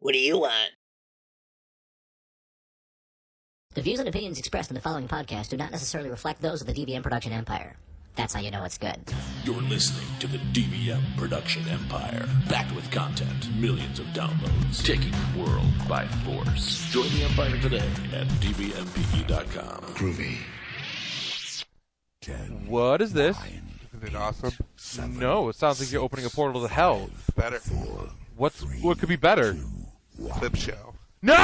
What do you want? The views and opinions expressed in the following podcast do not necessarily reflect those of the DVM production empire. That's how you know it's good. You're listening to the DVM production empire. Packed with content, millions of downloads, taking the world by force. Join the empire today at dvmpe.com. Groovy. What is this? Isn't it awesome? No, it sounds like you're opening a portal to hell. Better. What could be better? Clip show. No!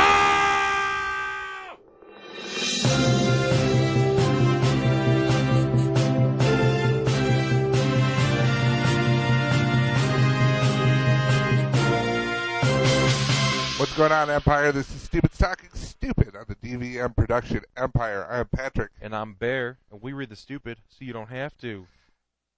What's going on, Empire? This is Stupid's Talking Stupid on the DVM production empire. I'm Patrick. And I'm Bear, and we read the stupid so you don't have to.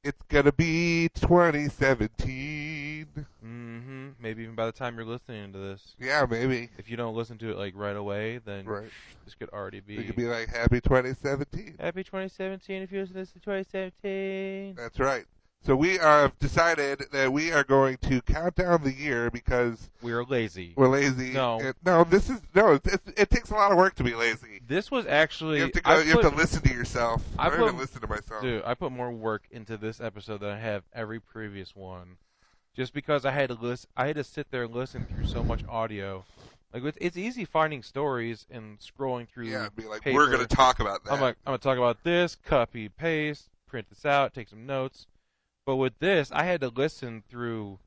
It's gonna be 2017. Mm-hmm. Maybe even by the time you're listening to this. Yeah, maybe. If you don't listen to it like right away, then Right. this could already be. It could be like Happy 2017. Happy 2017 if you listen to this in 2017. That's right. So we have decided that we are going to count down the year because We are lazy. we're lazy. No. It takes a lot of work to be lazy. This was actually... You have to go. You have to listen to yourself. I don't even listen to myself. Dude, I put more work into this episode than I have every previous one. Just because I had to sit there and listen through so much audio. Like it's easy finding stories and scrolling through. Yeah, be like, paper. we're going to talk about that. I'm gonna talk about this, copy, paste, print this out, take some notes. But with this, I had to listen through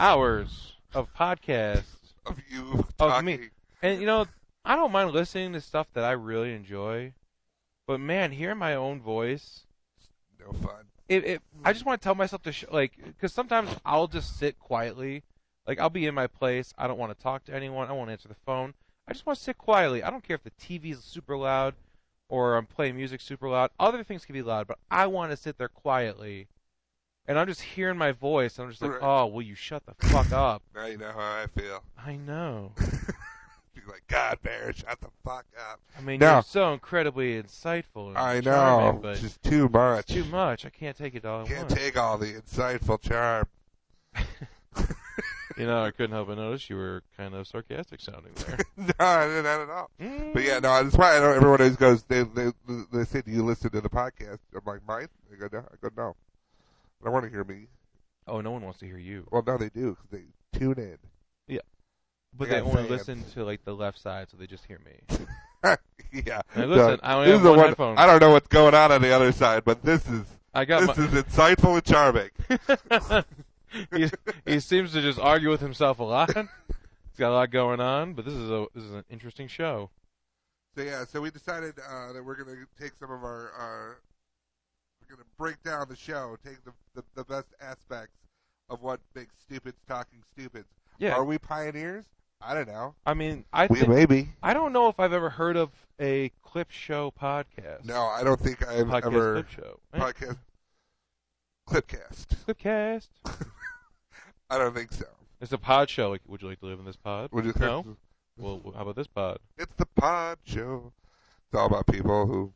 hours of podcasts of you of talking. me. And you know, I don't mind listening to stuff that I really enjoy. But man, hearing my own voice, no fun. I just want to tell myself to because sometimes I'll just sit quietly. Like I'll be in my place. I don't want to talk to anyone. I won't answer the phone. I just want to sit quietly. I don't care if the TV is super loud or I'm playing music super loud. Other things can be loud, but I want to sit there quietly. And I'm just hearing my voice. And I'm just like, oh, will you shut the fuck up? Now you know how I feel. I know. You're like, God, Bear, shut the fuck up. I mean, you're so incredibly insightful. And I charming, know. but It's just too much. It's too much. I can't take it all at Can't once. take all the insightful charm. You know, I couldn't help but notice you were kind of sarcastic sounding there. No, I didn't at all. But yeah, no, that's why I know everyone always goes, they say, do you listen to the podcast? I'm like, mine? They go, no. I go, no. I don't want to hear me. Oh, no one wants to hear you. Well, no, they do, because they tune in. Yeah. But They they got only fans. listen to, like, the left side, so they just hear me. Yeah. Now, listen, I only this have is the one one, headphone. I don't know what's going on the other side, but this is This is insightful and charming. he seems to just argue with himself a lot. He's got a lot going on, but this is an interesting show. So yeah, so we decided that we're going to take some of our, we're going to break down the show, take the best aspects of what makes Stupids Talking Stupids. Yeah. Are we pioneers? I don't know. I mean, Maybe. I don't know if I've ever heard of a clip show podcast. No, I don't think I've podcast ever clip show. podcast Clipcast. Clipcast. I don't think so. It's a pod show. Like, would you like to live in this pod? Would you No. think? Well, how about this pod? It's the Pod Show. It's all about people who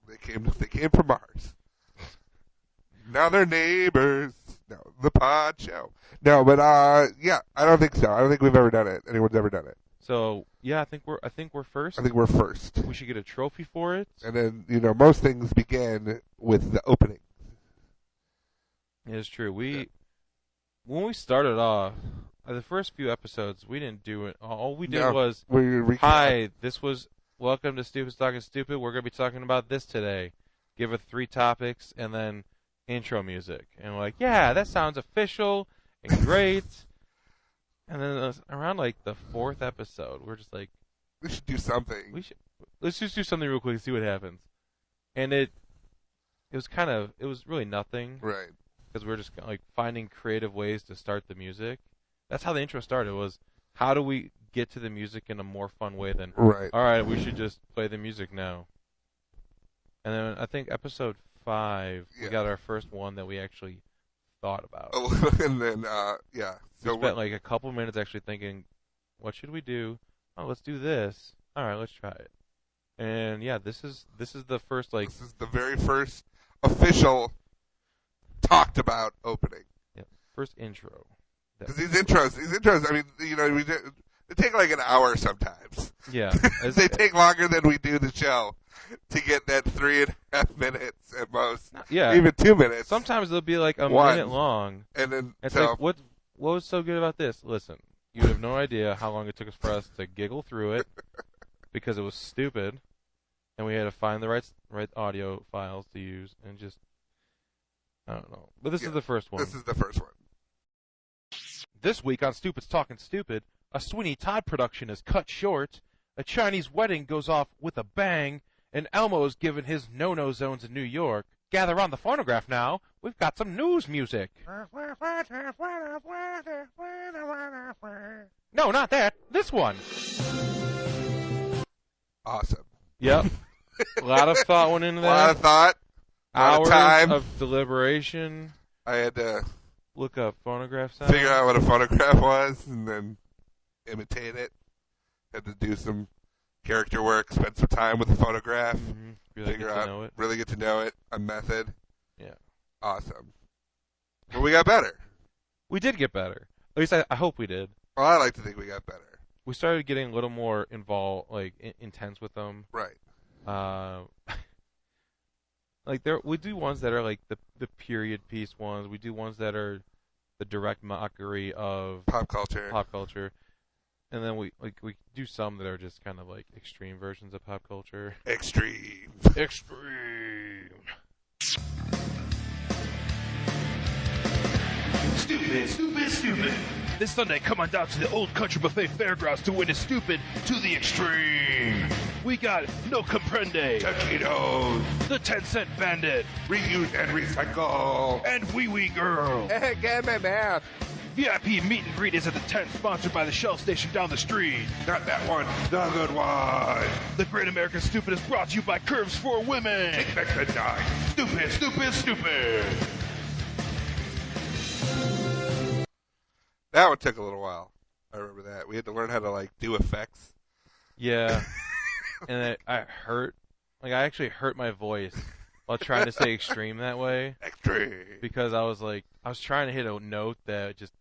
they came from Mars. Now they're neighbors. No, the Pod Show. No, but yeah, I don't think so. I don't think we've ever done it. Anyone's ever done it. So yeah, I think we're first. I think we're first. We should get a trophy for it. And then most things begin with the opening. It is true. When we started off, the first few episodes, we didn't do it. All we did was, hi, this was welcome to Stupid Talking Stupid. We're going to be talking about this today. Give it 3 topics and then intro music. And we're like, yeah, that sounds official and great. And then around like the 4th episode, we're just like, we should do something. Let's just do something real quick and see what happens. And it was really nothing. Right. Because we're just like finding creative ways to start the music. That's how the intro started. Was how do we get to the music in a more fun way than right? All right, we should just play the music now. And then I think episode 5, we got our first one that we actually thought about. And then yeah, so we spent like a couple minutes actually thinking, what should we do? Oh, let's do this. All right, let's try it. And yeah, this is the first this is the very first official talked about opening. Yeah, first intro that. Because these intros, I mean, they take like an hour sometimes. Yeah. They take longer than we do the show to get that 3.5 minutes at most. Yeah. Even 2 minutes. Sometimes they'll be like a minute long. And then, it's like, what was so good about this? Listen, you have no idea how long it took for us to giggle through it because it was stupid. And we had to find the right audio files to use and just, I don't know. But this is the first one. This is the first one. This week on Stupid's Talking Stupid, a Sweeney Todd production is cut short, a Chinese wedding goes off with a bang, and Elmo is given his no-no zones in New York. Gather on the phonograph now. We've got some news music. No, not that. This one. Awesome. Yep. A lot of thought went into that. A lot of thought. Hours time. of deliberation. I had to look up phonograph sound. Figure out what a phonograph was and then imitate it. Had to do some character work, spend some time with the phonograph. Mm-hmm. Really get to know it. A method. Yeah. Awesome. But we got better. We did get better. At least I hope we did. Well, I like to think we got better. We started getting a little more involved, like intense with them. Right. Like we do ones that are like the period piece ones. We do ones that are the direct mockery of pop culture. And then we do some that are just kind of like extreme versions of pop culture. Extreme. Stupid. This Sunday, come on down to the Old Country Buffet Fairgrounds to witness Stupid to the extreme. We got No Comprende, Taquitos, The 10-Cent Bandit, Reuse and Recycle, and Wee Wee Girl. Hey, get my math. VIP meet and greet is at the tent, sponsored by the Shell Station down the street. Not that one, the good one. The Great American Stupid is brought to you by Curves for Women. Take back the dime. Stupid. That one took a little while. I remember that. We had to learn how to do effects. Yeah. And I actually hurt my voice while trying to say extreme that way. Extreme. Because I was trying to hit a note that just,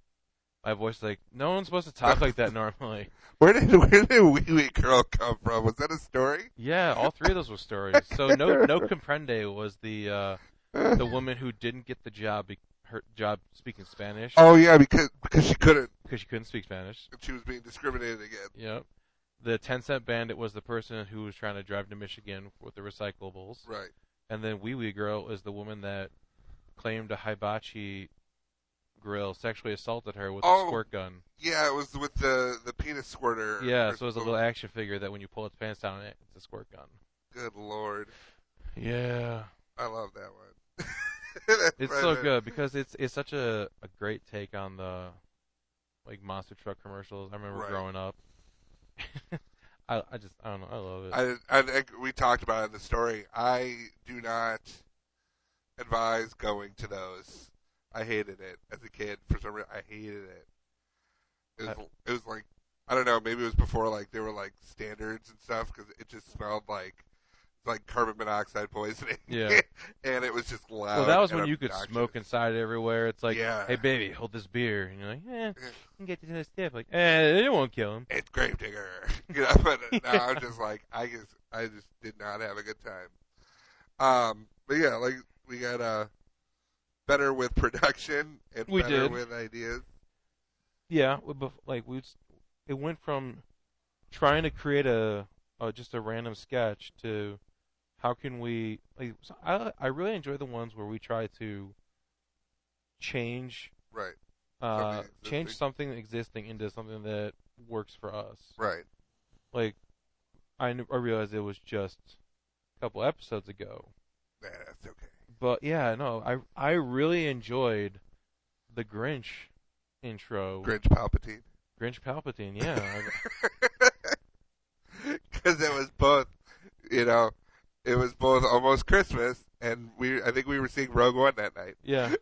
my voice was like, no one's supposed to talk like that normally. Where did Wee Wee Girl come from? Was that a story? Yeah, all three of those were stories. So No Comprende was the woman who didn't get the job, her job speaking Spanish. Oh yeah, because she couldn't. Because she couldn't speak Spanish. She was being discriminated against. Yep. The 10-Cent Bandit was the person who was trying to drive to Michigan with the recyclables. Right. And then Wee Wee Girl is the woman that claimed a hibachi grill sexually assaulted her with a squirt gun. Yeah, it was with the penis squirter. Yeah, so it was a little action figure that when you pull its pants down, it's a squirt gun. Good Lord. Yeah. I love that one. It's so good because it's such a great take on the monster truck commercials. I remember growing up. I don't know. I love it. I think we talked about it in the story. I do not advise going to those. I hated it as a kid. For some reason, I hated it. It was like, I don't know, maybe it was before there were standards and stuff because it just smelled like carbon monoxide poisoning. Yeah. And it was just loud. Well, that was when you obnoxious. could smoke inside everywhere. It's like, yeah. Hey baby, hold this beer, and you're like, you can get to this stuff. Like, it won't kill him. It's Gravedigger. But now I'm just I just did not have a good time. But yeah, we got better with production and better with ideas. Yeah, it went from trying to create just a random sketch to how can we I really enjoy the ones where we try to change change something existing into something that works for us. Right. I realized it was just a couple episodes ago. Yeah, that's okay. But yeah, no, I really enjoyed the Grinch intro. Grinch Palpatine, yeah. Because it was both, it was both almost Christmas, and I think we were seeing Rogue One that night. Yeah.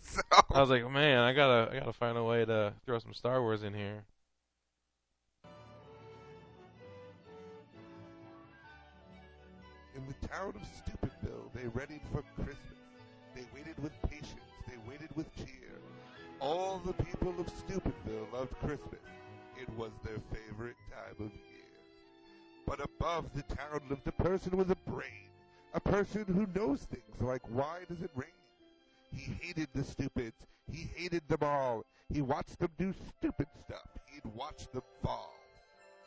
So I was like, man, I gotta find a way to throw some Star Wars in here. In the town of Stupidville, they readied for Christmas. They waited with patience. They waited with cheer. All the people of Stupidville loved Christmas. It was their favorite time of year. But above the town lived a person with a brain. A person who knows things like, why does it rain? He hated the stupids. He hated them all. He watched them do stupid stuff. He'd watch them fall.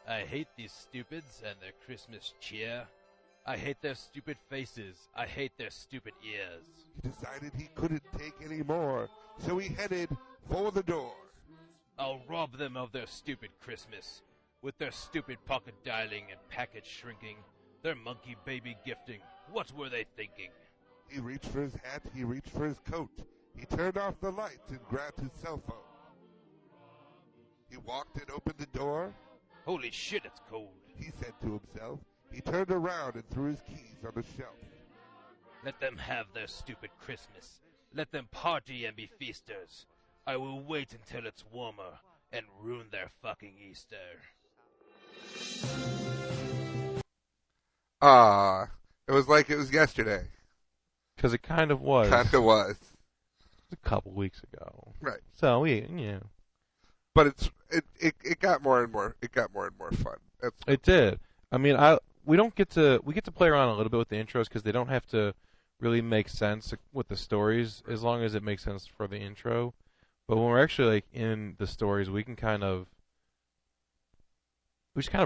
I hate these stupids and their Christmas cheer. I hate their stupid faces. I hate their stupid ears. He decided he couldn't take any more, so he headed for the door. I'll rob them of their stupid Christmas. With their stupid pocket dialing and package shrinking. Their monkey baby gifting. What were they thinking? He reached for his hat, he reached for his coat. He turned off the lights and grabbed his cell phone. He walked and opened the door. Holy shit, it's cold. He said to himself. He turned around and threw his keys on the shelf. Let them have their stupid Christmas. Let them party and be feasters. I will wait until it's warmer and ruin their fucking Easter. It was like it was yesterday. Because it kind of was. Kind of was. A couple weeks ago. Right. So But it got more and more. It got more and more fun. It did. I mean, we get to play around a little bit with the intros because they don't have to really make sense with the stories as long as it makes sense for the intro. But when we're actually like in the stories, we just kind of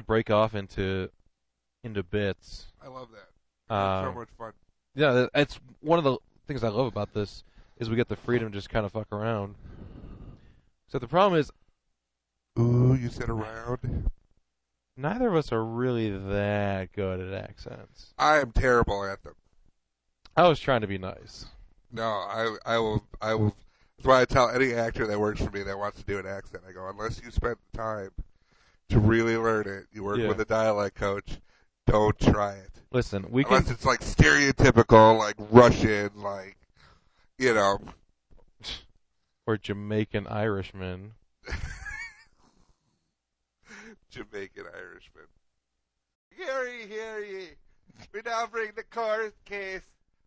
break off into bits. I love that. It's so much fun. Yeah, it's one of the things I love about this is we get the freedom to just kind of fuck around. So the problem is, ooh, you said around. Neither of us are really that good at accents. I am terrible at them. I was trying to be nice. No, I will. That's why I tell any actor that works for me that wants to do an accent, I go, unless you spent the time to really learn it, you work with a dialect coach, don't try it. Listen, unless it's like stereotypical, like Russian, like, you know. Or Jamaican Irishman. Jamaican Irishman. Hear ye. We now bring the court case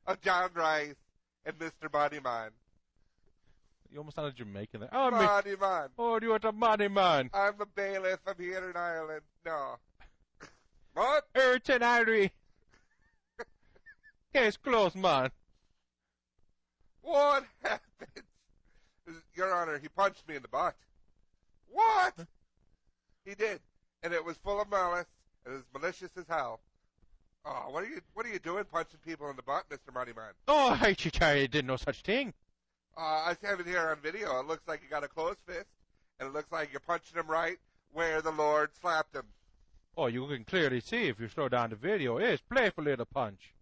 of John Rice and Mr. Moneyman. You almost sounded Jamaican there. Oh, Moneyman. Oh, you want a Moneyman? I'm the bailiff of here in Ireland. No. What? Urchin Irie. Case closed, man. What happened? Your Honor, he punched me in the butt. What? He did. And it was full of malice, and it was malicious as hell. Oh, what are you doing punching people in the butt, Mr. Moneyman? Oh, I didn't know such thing. I have it here on video. It looks like you got a closed fist, and it looks like you're punching him right where the Lord slapped him. Oh, you can clearly see if you slow down the video. It's playful little punch.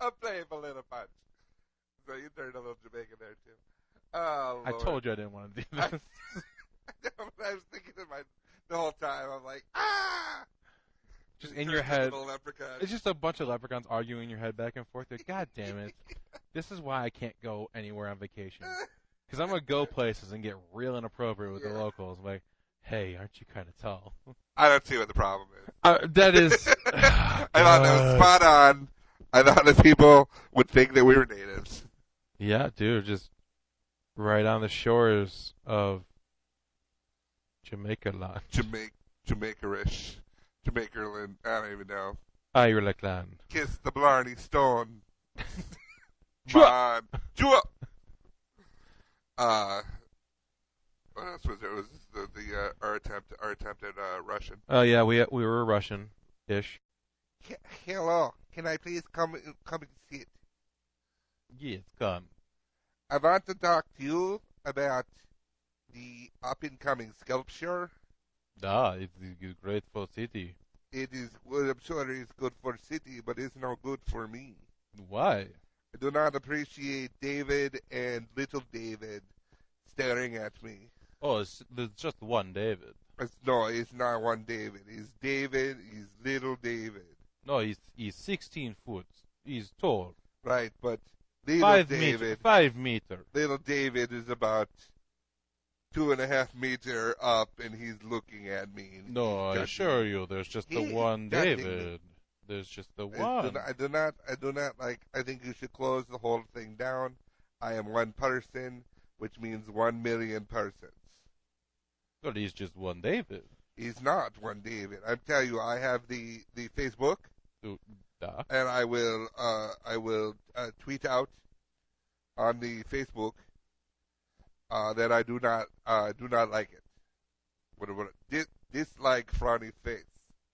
A playful little punch. So you turned a little Jamaican there, too. Oh, Lord. I told you I didn't want to do this. I was thinking the whole time. I'm like, ah! Just in your head. It's just a bunch of leprechauns arguing in your head back and forth. Like, God damn it. This is why I can't go anywhere on vacation. Because I'm going to go places and get real inappropriate with the locals. I'm like, hey, aren't you kind of tall? I don't see what the problem is. That is... I thought that was spot on. I thought that people would think that we were natives. Yeah, dude, just right on the shores of Jamaica land. Jamaica-ish. Jamaica-land. I don't even know. Ireland. Kiss the Blarney Stone. Man. Chua! What else was there? It was our attempt at Russian. Oh, yeah, we were Russian-ish. Hello. Can I please come and sit? Yes, come. I want to talk to you about the up-and-coming sculpture. It's a great for city. It is, well, I'm sure it's good for city, but it's not good for me. Why? I do not appreciate David and little David staring at me. Oh, there's just one David. No, it's not one David. It's David, he's little David. No, he's 16 foot. He's tall. Right, but little David... 5 meter. Little David is about 2.5 meters up, and he's looking at me. No, I assure you, there's just the one David. There's just the one. I do not like. I think you should close the whole thing down. I am one person. which means 1 million persons. But he's just one David. He's not one David. I tell you, I have the Facebook, and I will tweet out on the Facebook that I do not like it. Dislike frowny face.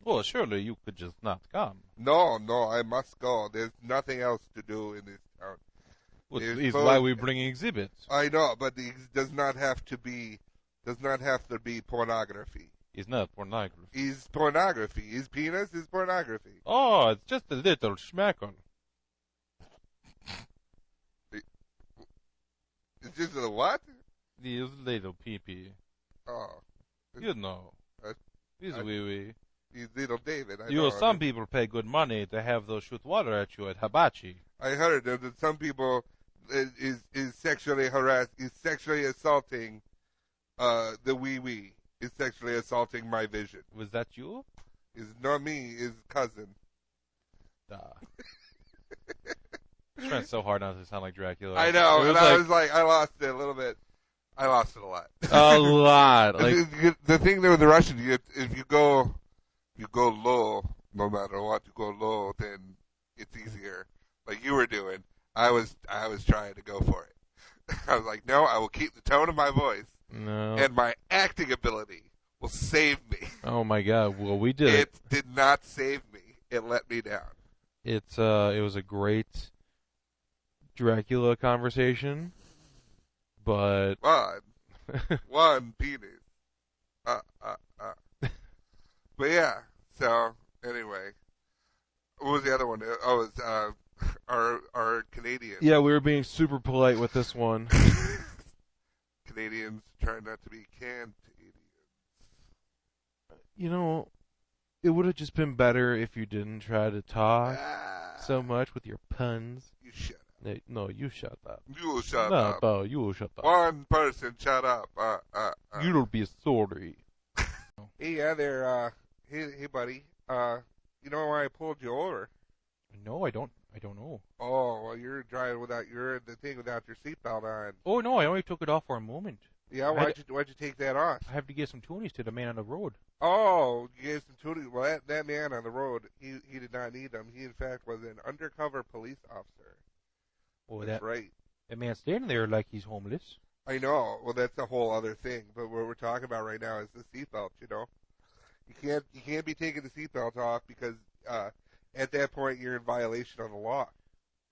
Well, surely you could just not come. No, I must go. There's nothing else to do in this town. Well, is why we bring exhibits. I know, but it does not have to be pornography. It's not pornography. It's pornography. His penis is pornography. Oh, it's just a little schmackle. It's just a what? These little pee-pee. Oh. You know. He's wee-wee. He's little David. Some people pay good money to have those shoot water at you at hibachi. I heard that some people is sexually assaulting the wee-wee. Is sexually assaulting my vision. Was that you? Is not me, is cousin. I'm trying so hard not to sound like Dracula. I know, and I was like, I lost it a little bit. I lost it a lot. A lot. Like the thing there with the Russian, if you go low, no matter what, you go low, then it's easier. Like you were doing, I was trying to go for it. I was like, no, I will keep the tone of my voice. No. And my acting ability will save me. Oh my God! Well, we did. It did not save me. It let me down. It was a great Dracula conversation, but one penis. But yeah. So anyway, what was the other one? Oh, it was our Canadian. Yeah, we were being super polite with this one. Canadians try not to be Canadians. You know, it would have just been better if you didn't try to talk so much with your puns. You shut up. No, you shut up. You shut up. No, you shut up. One person shut up. You'll be sorry. Hey, yeah, there. Hey, buddy. You know why I pulled you over? No, I don't know. Oh, well, you're driving without your seatbelt on. Oh no, I only took it off for a moment. Yeah, why'd you take that off? I have to get some tunies to the man on the road. Oh, you gave some tunies. Well, that man on the road, he did not need them. He in fact was an undercover police officer. Oh, that's right. That man's standing there like he's homeless. I know. Well, that's a whole other thing. But what we're talking about right now is the seatbelt. You know, you can't be taking the seatbelt off because at that point you're in violation of the law.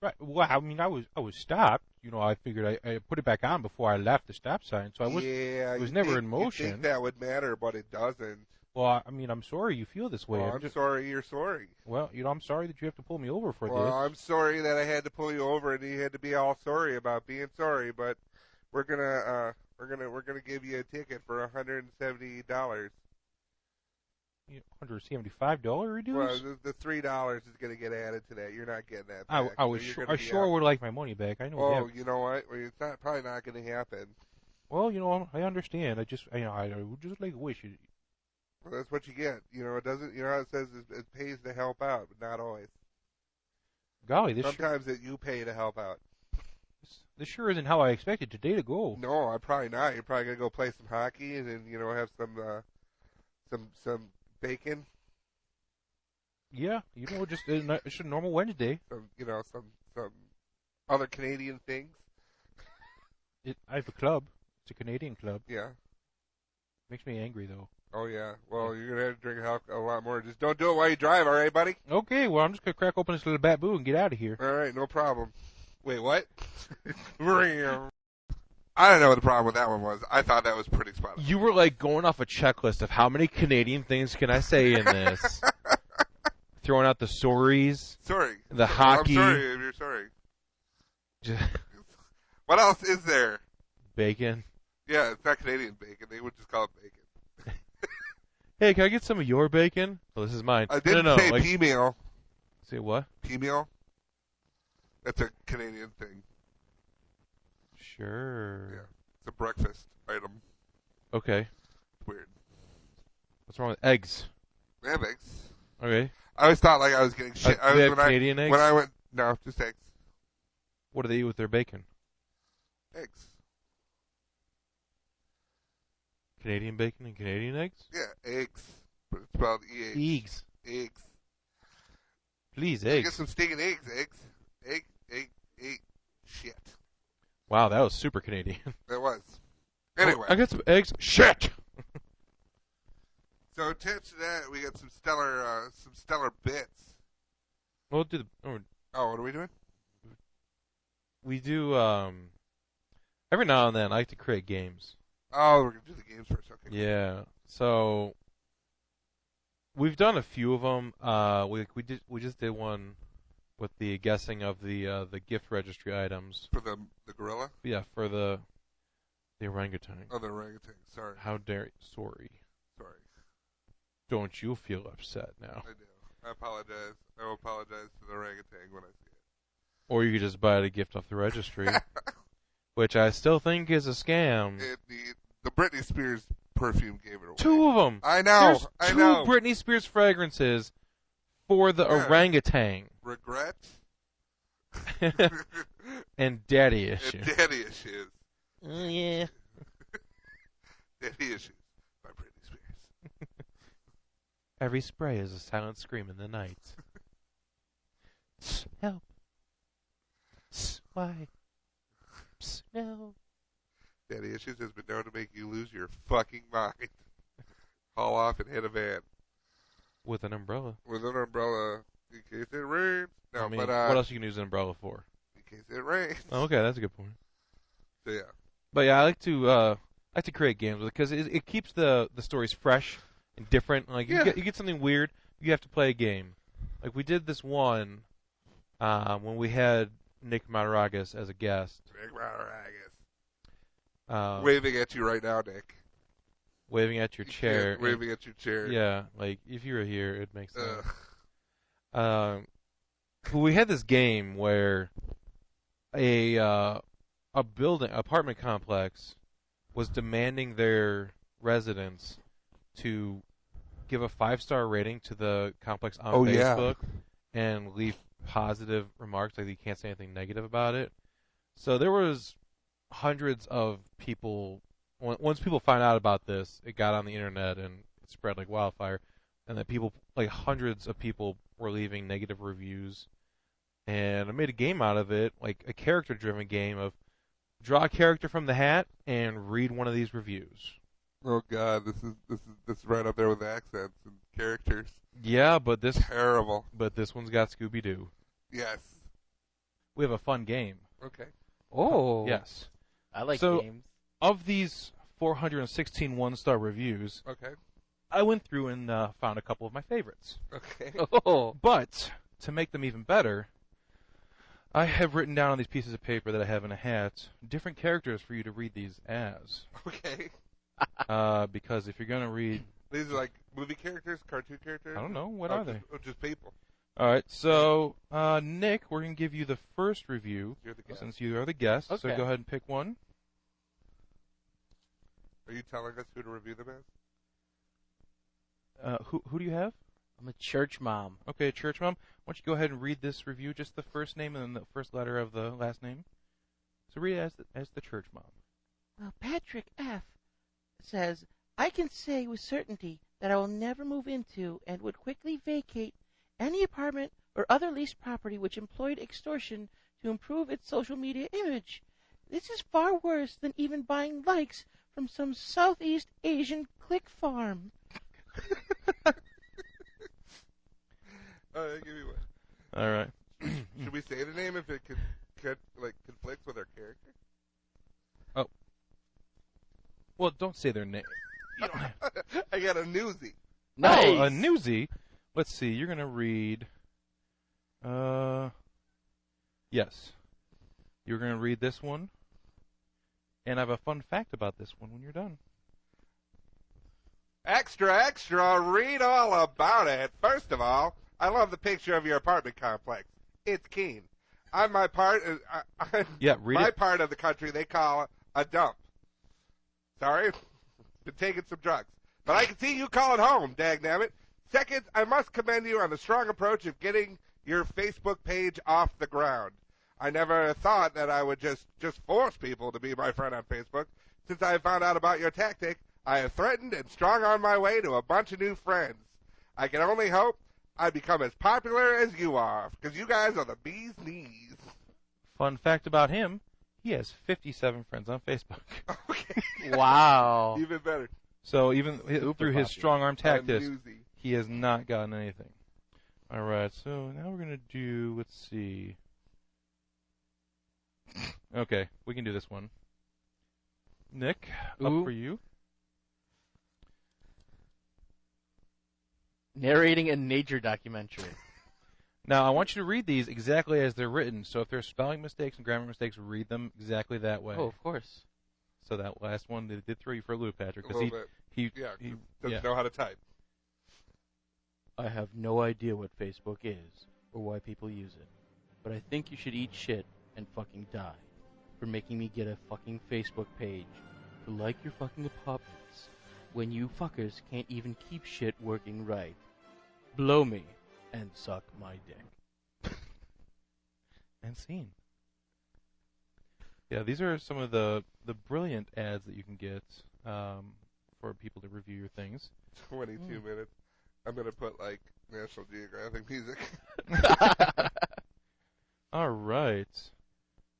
Right. Well, I mean, I was stopped. You know, I figured I put it back on before I left the stop sign, so it was never in motion. You think that would matter, but it doesn't. Well, I mean, I'm sorry you feel this way. Well, I'm sorry you're sorry. Well, you know, I'm sorry that you have to pull me over for this. Well, I'm sorry that I had to pull you over and you had to be all sorry about being sorry, but we're gonna give you a ticket for $170. $175 reduce? Well, the $3 is going to get added to that. You're not getting that back. I sure would like my money back. I know. Oh, you know what? Well, it's probably not going to happen. Well, you know, I understand. I would just like to wish you. Well, that's what you get. You know, it doesn't. You know how it says it pays to help out, but not always. Golly, sometimes you pay to help out. This sure isn't how I expected today to go. No, I'm probably not. You're probably gonna go play some hockey and then have some bacon. Yeah, you know, just it's a normal Wednesday. Some other Canadian things. I have a club. It's a Canadian club. Yeah. Makes me angry though. Oh yeah. Well, you're gonna have to drink a lot more. Just don't do it while you drive, all right, buddy? Okay. Well, I'm just gonna crack open this little bat boo and get out of here. All right, no problem. Wait, what? I don't know what the problem with that one was. I thought that was pretty spot on. You were like going off a checklist of how many Canadian things can I say in this. Throwing out the sorries. Sorry. The hockey. I'm sorry if you're sorry. What else is there? Bacon. Yeah, it's not Canadian bacon. They would just call it bacon. Hey, can I get some of your bacon? Well, this is mine. I didn't say P-meal. Say what? P-meal? That's a Canadian thing. Sure. Yeah. It's a breakfast item. Okay. Weird. What's wrong with eggs? They have eggs. Okay. I always thought like I was getting shit. They have Canadian eggs? When I went, no, just eggs. What do they eat with their bacon? Eggs. Canadian bacon and Canadian eggs? Yeah, eggs. But it's spelled E-H. Eggs. Eggs. Please, I eggs. get some stinking eggs. Egg. Shit. Wow, that was super Canadian. It was. Anyway. Oh, I got some eggs. Shit! So attached to that, we got some stellar bits. We'll do the... Oh, what are we doing? We do, every now and then, I like to create games. Oh, we're going to do the games first. Okay. Yeah. So, we've done a few of them. We just did one with the guessing of the gift registry items. For the gorilla? Yeah, for the orangutan. Oh, the orangutan. Sorry. How dare you? Sorry. Don't you feel upset now? I do. I apologize. I will apologize to the orangutan when I see it. Or you could just buy the gift off the registry, which I still think is a scam. The Britney Spears perfume gave it away. 2 of them. I know. There's 2 Britney Spears fragrances for the orangutan. Regret. And daddy issues. And daddy issues. Oh, yeah. Daddy issues by Britney Spears. Every spray is a silent scream in the night. Help. Why? No. Daddy issues has been known to make you lose your fucking mind. Haul off and hit a van. With an umbrella. With an umbrella in case it rains. No, I mean, but what else you can use an umbrella for? In case it rains. Oh, okay, that's a good point. So yeah. But yeah, I like to create games because it keeps the stories fresh and different. Like you get something weird, you have to play a game. Like we did this one when we had Nick Mataragas as a guest. Nick Mataragas. Waving at you right now, Nick. Waving at your chair. Waving at your chair. Yeah, like if you were here, it makes sense. We had this game where a apartment complex was demanding their residents to give a 5-star rating to the complex on Facebook and leave positive remarks, like you can't say anything negative about it. So there was hundreds of people. Once people found out about this, it got on the internet and it spread like wildfire. And then people, like hundreds of people, were leaving negative reviews. And I made a game out of it, like a character-driven game of draw a character from the hat and read one of these reviews. Oh God, this is right up there with accents and characters. Yeah, but this terrible. But this one's got Scooby-Doo. Yes. We have a fun game. Okay. Oh. Yes. I like so, games. Of these 416 one-star reviews, I went through and found a couple of my favorites. Okay. Oh. But to make them even better, I have written down on these pieces of paper that I have in a hat different characters for you to read these as. Okay. Because if you're going to read... These are like movie characters, cartoon characters? I don't know. What are they? Just people. All right. So, Nick, we're going to give you the first review You're the guest. Since you are the guest. Okay. So go ahead and pick one. Are you telling us who to review them as? Who do you have? I'm a church mom. Okay, church mom. Why don't you go ahead and read this review, just the first name and then the first letter of the last name. So read it as the church mom. Well, Patrick F. says, I can say with certainty that I will never move into and would quickly vacate any apartment or other leased property which employed extortion to improve its social media image. This is far worse than even buying likes from some Southeast Asian click farm. Give me one. All right. Should we say the name if it conflicts with our character? Oh. Well, don't say their name. You don't have... I got a newsie. Nice. Oh, a newsie. Let's see. You're gonna read. Yes. You're gonna read this one. And I have a fun fact about this one when you're done. Extra, extra, read all about it. First of all, I love the picture of your apartment complex. It's keen. On my part, my part of the country, they call a dump. Sorry? Been taking some drugs. But I can see you calling home, dagnabbit. Second, I must commend you on the strong approach of getting your Facebook page off the ground. I never thought that I would just force people to be my friend on Facebook. Since I found out about your tactic, I have threatened and strung on my way to a bunch of new friends. I can only hope I become as popular as you are, because you guys are the bee's knees. Fun fact about him, he has 57 friends on Facebook. Okay. Wow. Even better. So even through his strong-arm tactics, newsy. he has not gotten anything. All right, so now we're going to do, let's see. Okay, we can do this one. Nick, Ooh. up for you. Narrating a nature documentary. Now, I want you to read these exactly as they're written. So if there's spelling mistakes and grammar mistakes, read them exactly that way. Oh, of course. So that last one, they did throw you for a loop, Patrick. A little bit. He doesn't know how to type. I have no idea what Facebook is or why people use it, but I think you should eat shit and fucking die for making me get a fucking Facebook page to like your fucking puppets when you fuckers can't even keep shit working right. Blow me and suck my dick. and scene. Yeah, these are some of the brilliant ads that you can get for people to review your things. 22 minutes. I'm going to put, like, National Geographic music. All right.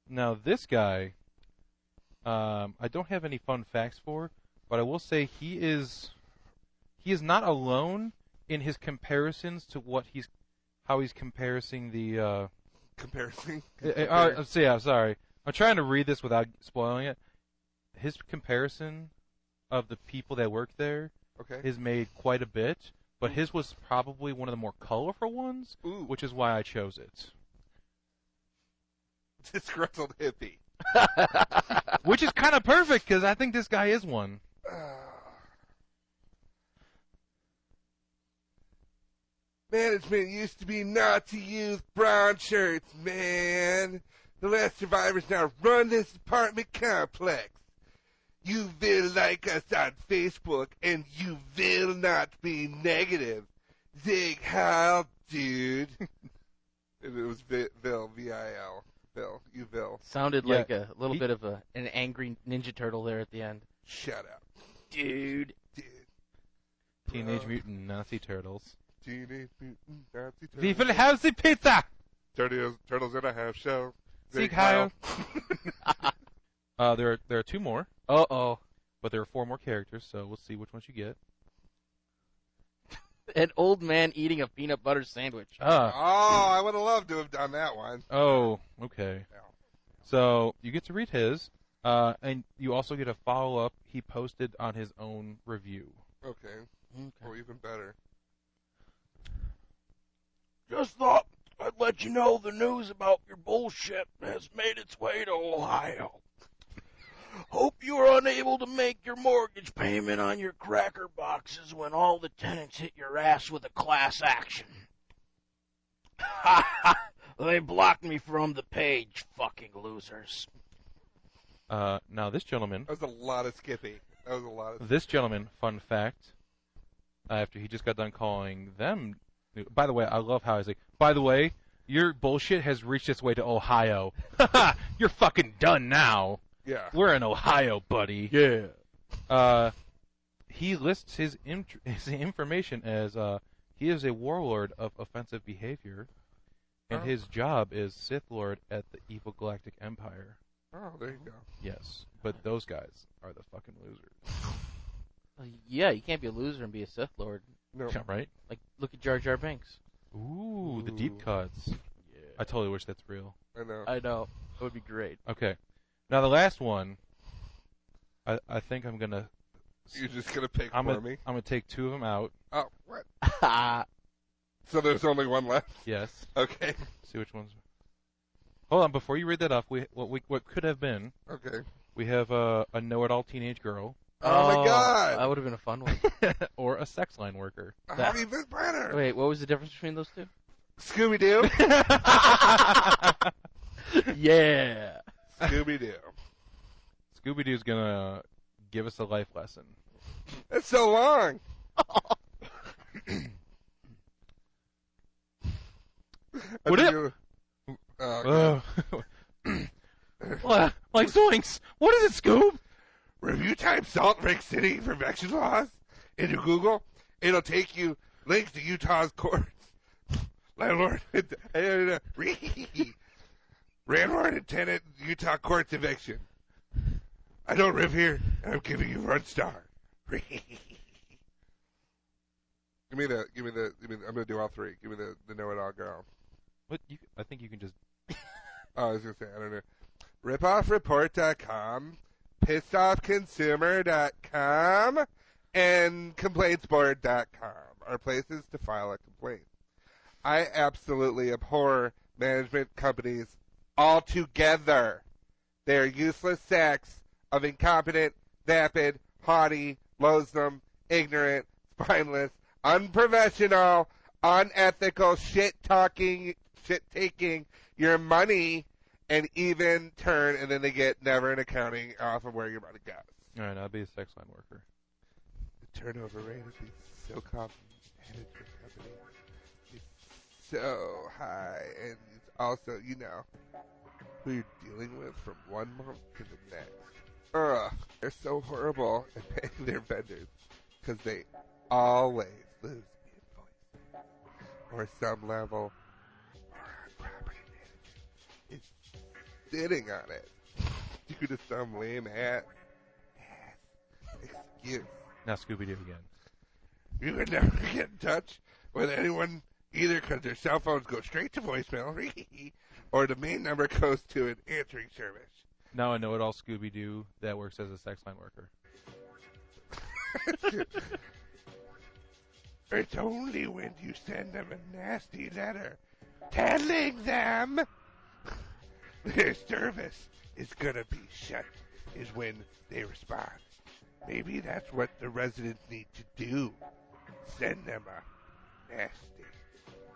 Now, this guy, I don't have any fun facts for, but I will say he is not alone in his comparisons to how he's comparing the... Comparison? Yeah, sorry. I'm trying to read this without spoiling it. His comparison of the people that work there is made quite a bit, but his was probably one of the more colorful ones, which is why I chose it. Disgruntled hippie. Which is kind of perfect, because I think this guy is one. Management used to be not to use brown shirts, man. The last survivors now run this apartment complex. You will like us on Facebook, and you will not be negative. Zig Heil, dude. And it was Vil, V-I-L. Vil, you Vil. Sounded like a little bit of an angry Ninja Turtle there at the end. Shut up. Dude. Teenage Mutant Nazi Turtles. Teenage Mutant Nazi Turtles. We will have the pizza! Turtles in a half shell. Zig Heil. There are two more. Uh-oh. But there are four more characters, so we'll see which ones you get. An old man eating a peanut butter sandwich. I would have loved to have done that one. Oh, okay. So you get to read his, and you also get a follow-up he posted on his own review. Okay. Or even better. Just thought I'd let you know the news about your bullshit has made its way to Ohio. Hope you are unable to make your mortgage payment on your cracker boxes when all the tenants hit your ass with a class action. Ha ha! They blocked me from the page, fucking losers. Now this gentleman... That was a lot of Skippy. This gentleman, fun fact, after he just got done calling them... By the way, I love how he's like, by the way, your bullshit has reached its way to Ohio. Ha You're fucking done now. Yeah. We're in Ohio, buddy. Yeah. He lists his information as he is a warlord of offensive behavior, and his job is Sith Lord at the evil Galactic Empire. Oh, there you go. Yes, but those guys are the fucking losers. Yeah, you can't be a loser and be a Sith Lord. No. Yeah, right? Like, look at Jar Jar Binks. Ooh, the deep cuts. Yeah. I totally wish that's real. I know. It would be great. Okay. Now the last one, I think I'm gonna. You're just gonna pick for me? I'm gonna take two of them out. Oh, what? So there's only one left? Yes. Okay. See which ones. Hold on, before you read that off, what could have been. Okay. We have a know-it-all teenage girl. Oh my God! That would have been a fun one. Or a sex line worker. How do you been better? Wait, what was the difference between those two? Scooby-Doo? Yeah. Scooby-Doo. Scooby-Doo's gonna give us a life lesson. That's so long. What it? Oh, Like Zoinks! What is it, Scoob? If you type Salt Lake City prevention laws into Google, it'll take you links to Utah's courts. Landlord and tenant Utah courts eviction. I don't live here, and I'm giving you one star. Give me the. I'm gonna do all three. Give me the know-it-all girl. What? I think you can just. Oh, I was gonna say I don't know. Ripoffreport.com, pissoffconsumer.com, and complaintsboard.com are places to file a complaint. I absolutely abhor management companies altogether. They are useless sacks of incompetent, vapid, haughty, loathsome, ignorant, spineless, unprofessional, unethical, shit-taking your money and even turn, and then they get never an accounting off of where your money goes. All right, I'll be a sex line worker. The turnover rate of these so-called management companies is so high, and it's also, you know, who you're dealing with from one month to the next. Ugh, they're so horrible at paying their vendors because they always lose invoices or some level or property manager is sitting on it due to some lame ass excuse. Now Scooby-Doo again. You can never get in touch with anyone either because their cell phones go straight to voicemail or the main number goes to an answering service. Now I know it all Scooby-Doo that works as a sex line worker. It's only when you send them a nasty letter telling them their service is going to be shut is when they respond. Maybe that's what the residents need to do. Send them a nasty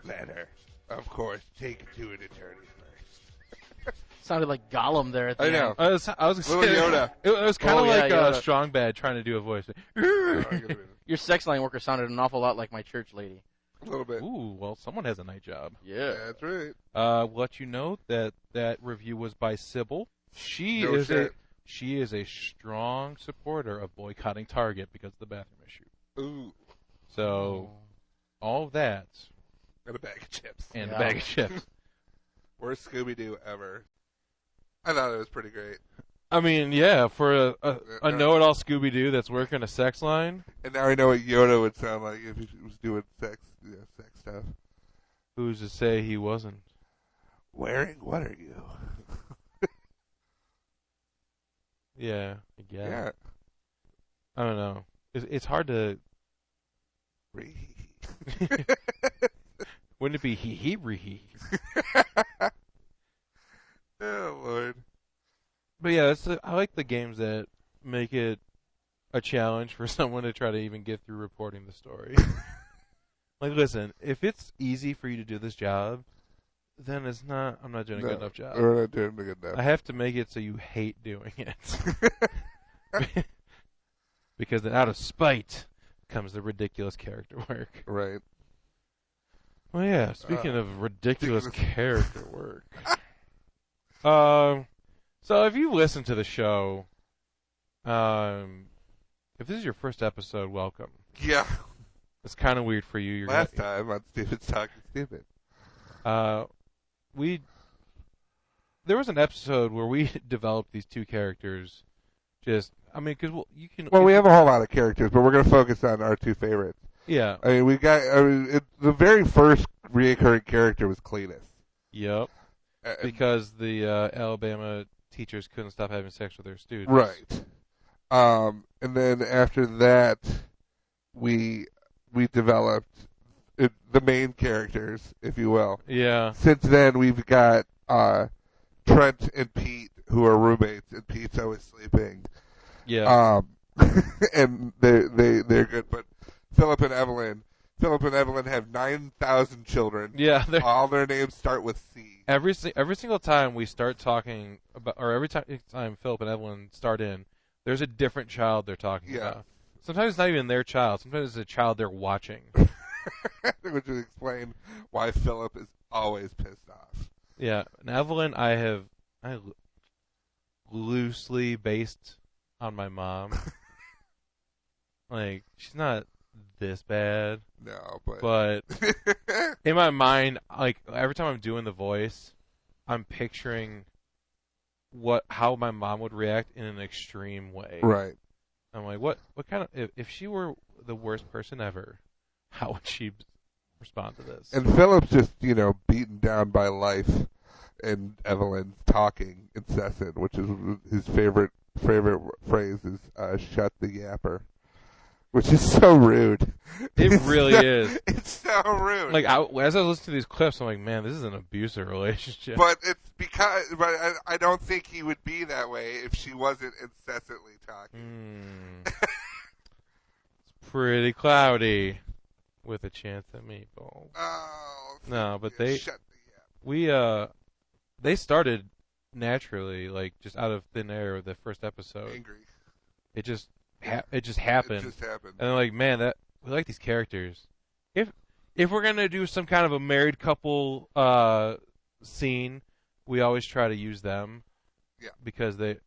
letter. Of course, take it to an attorney first. Sounded like Gollum there at the I end. know. I was Little Yoda. It was kind of like Yoda. Strong Bad trying to do a voice. Your sex line worker sounded an awful lot like my church lady. A little bit. Ooh, well, someone has a night job. Yeah. That's right. We'll let you know that review was by Sybil. She is a strong supporter of boycotting Target because of the bathroom issue. Ooh. So, all of that. And a bag of chips. And a bag of chips. Worst Scooby-Doo ever. I thought it was pretty great. I mean, yeah, for a know-it-all Scooby-Doo that's working a sex line. And now I know what Yoda would sound like if he was doing sex stuff. Who's to say he wasn't? Wearing what are you? Yeah, I guess. Yeah. I don't know. It's hard to... Wouldn't it be hee-hee-ree-hee? Oh, Lord. But yeah, I like the games that make it a challenge for someone to try to even get through reporting the story. Like, listen, if it's easy for you to do this job, then I'm not doing a good enough job. We're not doing a good enough. I have to make it so you hate doing it. Because then out of spite comes the ridiculous character work. Right. Well, yeah, speaking of ridiculous character work. So if you listen to the show, if this is your first episode, welcome. Yeah. It's kind of weird for you. Last time on Stupid's Talking Stupid. There was an episode where we developed these two characters. Because we have a whole lot of characters, but we're going to focus on our two favorites. Yeah. I mean, the very first reoccurring character was Cletus. Yep. Because the Alabama teachers couldn't stop having sex with their students. Right. And then after that, we developed the main characters, if you will. Yeah. Since then, we've got Trent and Pete, who are roommates, and Pete's always sleeping. Yeah. And they're good, but Philip and Evelyn have 9,000 children. Yeah. All their names start with C. Every single time we start talking about, or every time Philip and Evelyn start in, there's a different child they're talking about. Sometimes it's not even their child. Sometimes it's a child they're watching. Which would explain why Philip is always pissed off. Yeah. And Evelyn, I loosely based on my mom. Like, she's not this bad. No, but in my mind, like every time I'm doing the voice, I'm picturing how my mom would react in an extreme way. Right. I'm like, what kind of if she were the worst person ever, how would she respond to this? And Philip's just, beaten down by life, and Evelyn's talking incessant, which is his favorite phrase is "shut the yapper," which is so rude. It really is. It's so rude. Like as I was listening to these clips, I'm like, man, this is an abusive relationship. But it's because, I don't think he would be that way if she wasn't incessantly talking. It's pretty cloudy, with a chance at meatballs. Oh, no, but they started naturally, like just out of thin air with the first episode. Angry. It just happened. It just happened. And like, man, we like these characters. If we're gonna do some kind of a married couple scene, we always try to use them. Yeah. Because I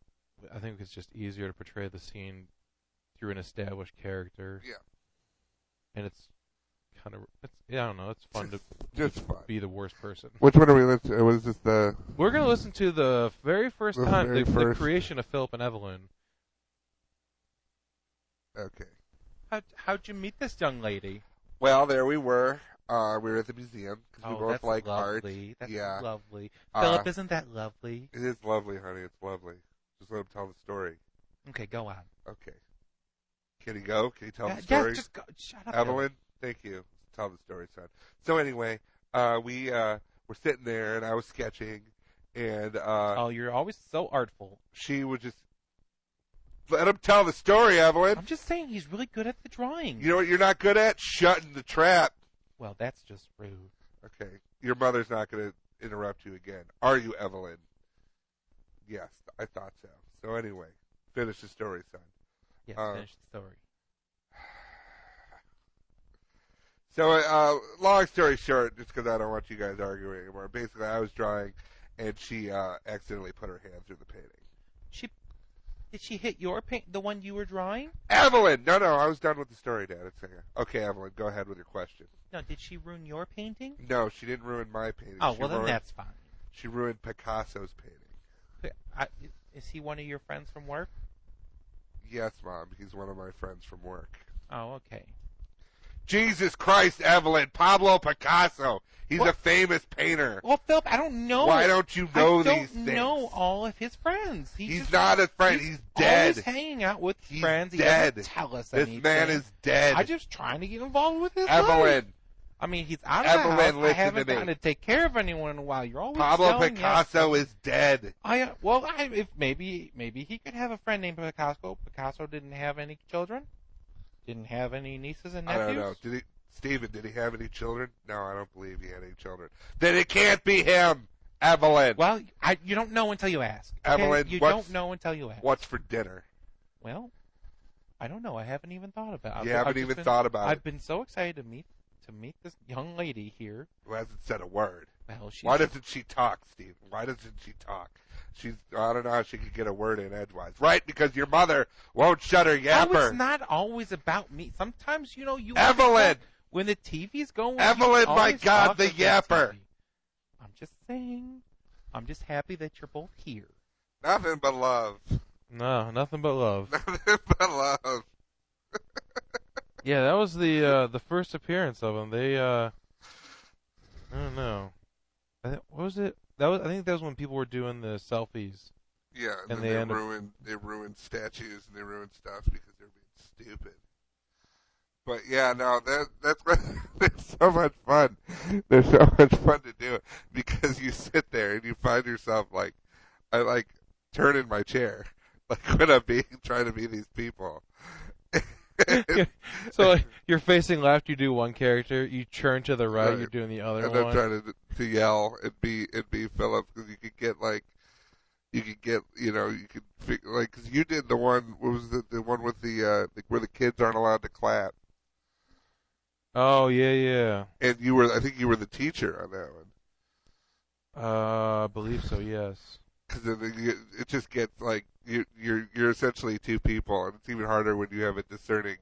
think it's just easier to portray the scene through an established character. Yeah. And it's kind of, I don't know, it's fun to be the worst person. Which one are we listening to? Was this We're going to listen to the very first time, the creation of Philip and Evelyn. Okay. How'd you meet this young lady? Well, there we were. We were at the museum because we both like lovely. art. That's lovely. Philip, isn't that lovely? It is lovely, honey. It's lovely. Just let him tell the story. Okay, go on. Okay. Can he go? Can he tell the story? Yeah, just go. Shut up, Evelyn. Thank you. Tell the story, son. So anyway, we were sitting there, and I was sketching, and you're always so artful. She would just let him tell the story, Evelyn. I'm just saying he's really good at the drawing. You know what you're not good at? Shutting the trap. Well, that's just rude. Okay. Your mother's not going to interrupt you again. Are you, Evelyn? Yes, I thought so. So anyway, finish the story, son. Yes, finish the story. So, long story short, just because I don't want you guys arguing anymore, basically I was drawing, and she accidentally put her hand through the painting. Did she hit your paint, the one you were drawing? Evelyn! No, I was done with the story, Dad. Okay, Evelyn, go ahead with your question. No, did she ruin your painting? No, she didn't ruin my painting. Oh, well, then that's fine. She ruined Picasso's painting. Is he one of your friends from work? Yes, Mom. He's one of my friends from work. Oh, okay. Jesus Christ, Evelyn. Pablo Picasso. He's a famous painter. Well, Philip, I don't know. Why don't you know these things? I don't know all of his friends. He's not a friend. He's dead. He's hanging out with friends. He's dead. He doesn't tell us this anything. Man is dead. I'm just trying to get involved with his Evelyn. life. I mean, he's out of the house. I haven't gotten to take care of anyone in a while. You're always Pablo Picasso is dead. If maybe he could have a friend named Picasso. Picasso didn't have any children. Didn't have any nieces and nephews. I don't know. Stephen, did he have any children? No, I don't believe he had any children. Then it can't be him, Evelyn. Well, you don't know until you ask. Okay? Evelyn, you don't know until you ask. What's for dinner? Well, I don't know. I haven't even thought about it. You haven't even thought about it. I've been so excited to meet this young lady here. Who hasn't said a word. Well, why doesn't she talk, Steve? Why doesn't she talk? I don't know how she could get a word in edgewise. Right, because your mother won't shut her yapper. Oh, it's not always about me. Sometimes, you Evelyn! When the TV's going... Evelyn, my God, the yapper! I'm just saying. I'm just happy that you're both here. Nothing but love. No, nothing but love. Nothing but love. Yeah, that was the first appearance of them. They, I don't know. What was it? I think that was when people were doing the selfies. Yeah, and then they ruined statues and they ruined stuff because they're being stupid. But yeah, no, that's so much fun. There's so much fun to do because you sit there and you find yourself I turn in my chair when I'm trying to be these people. So you're facing left, you do one character. You turn to the right, you're doing the other one. And I'm trying to yell and be Philip because you could get because you did the one. What was the one with the where the kids aren't allowed to clap? Oh yeah. And I think you were the teacher on that one. I believe so. Yes. because it just gets like you're essentially two people, and it's even harder when you have a discerning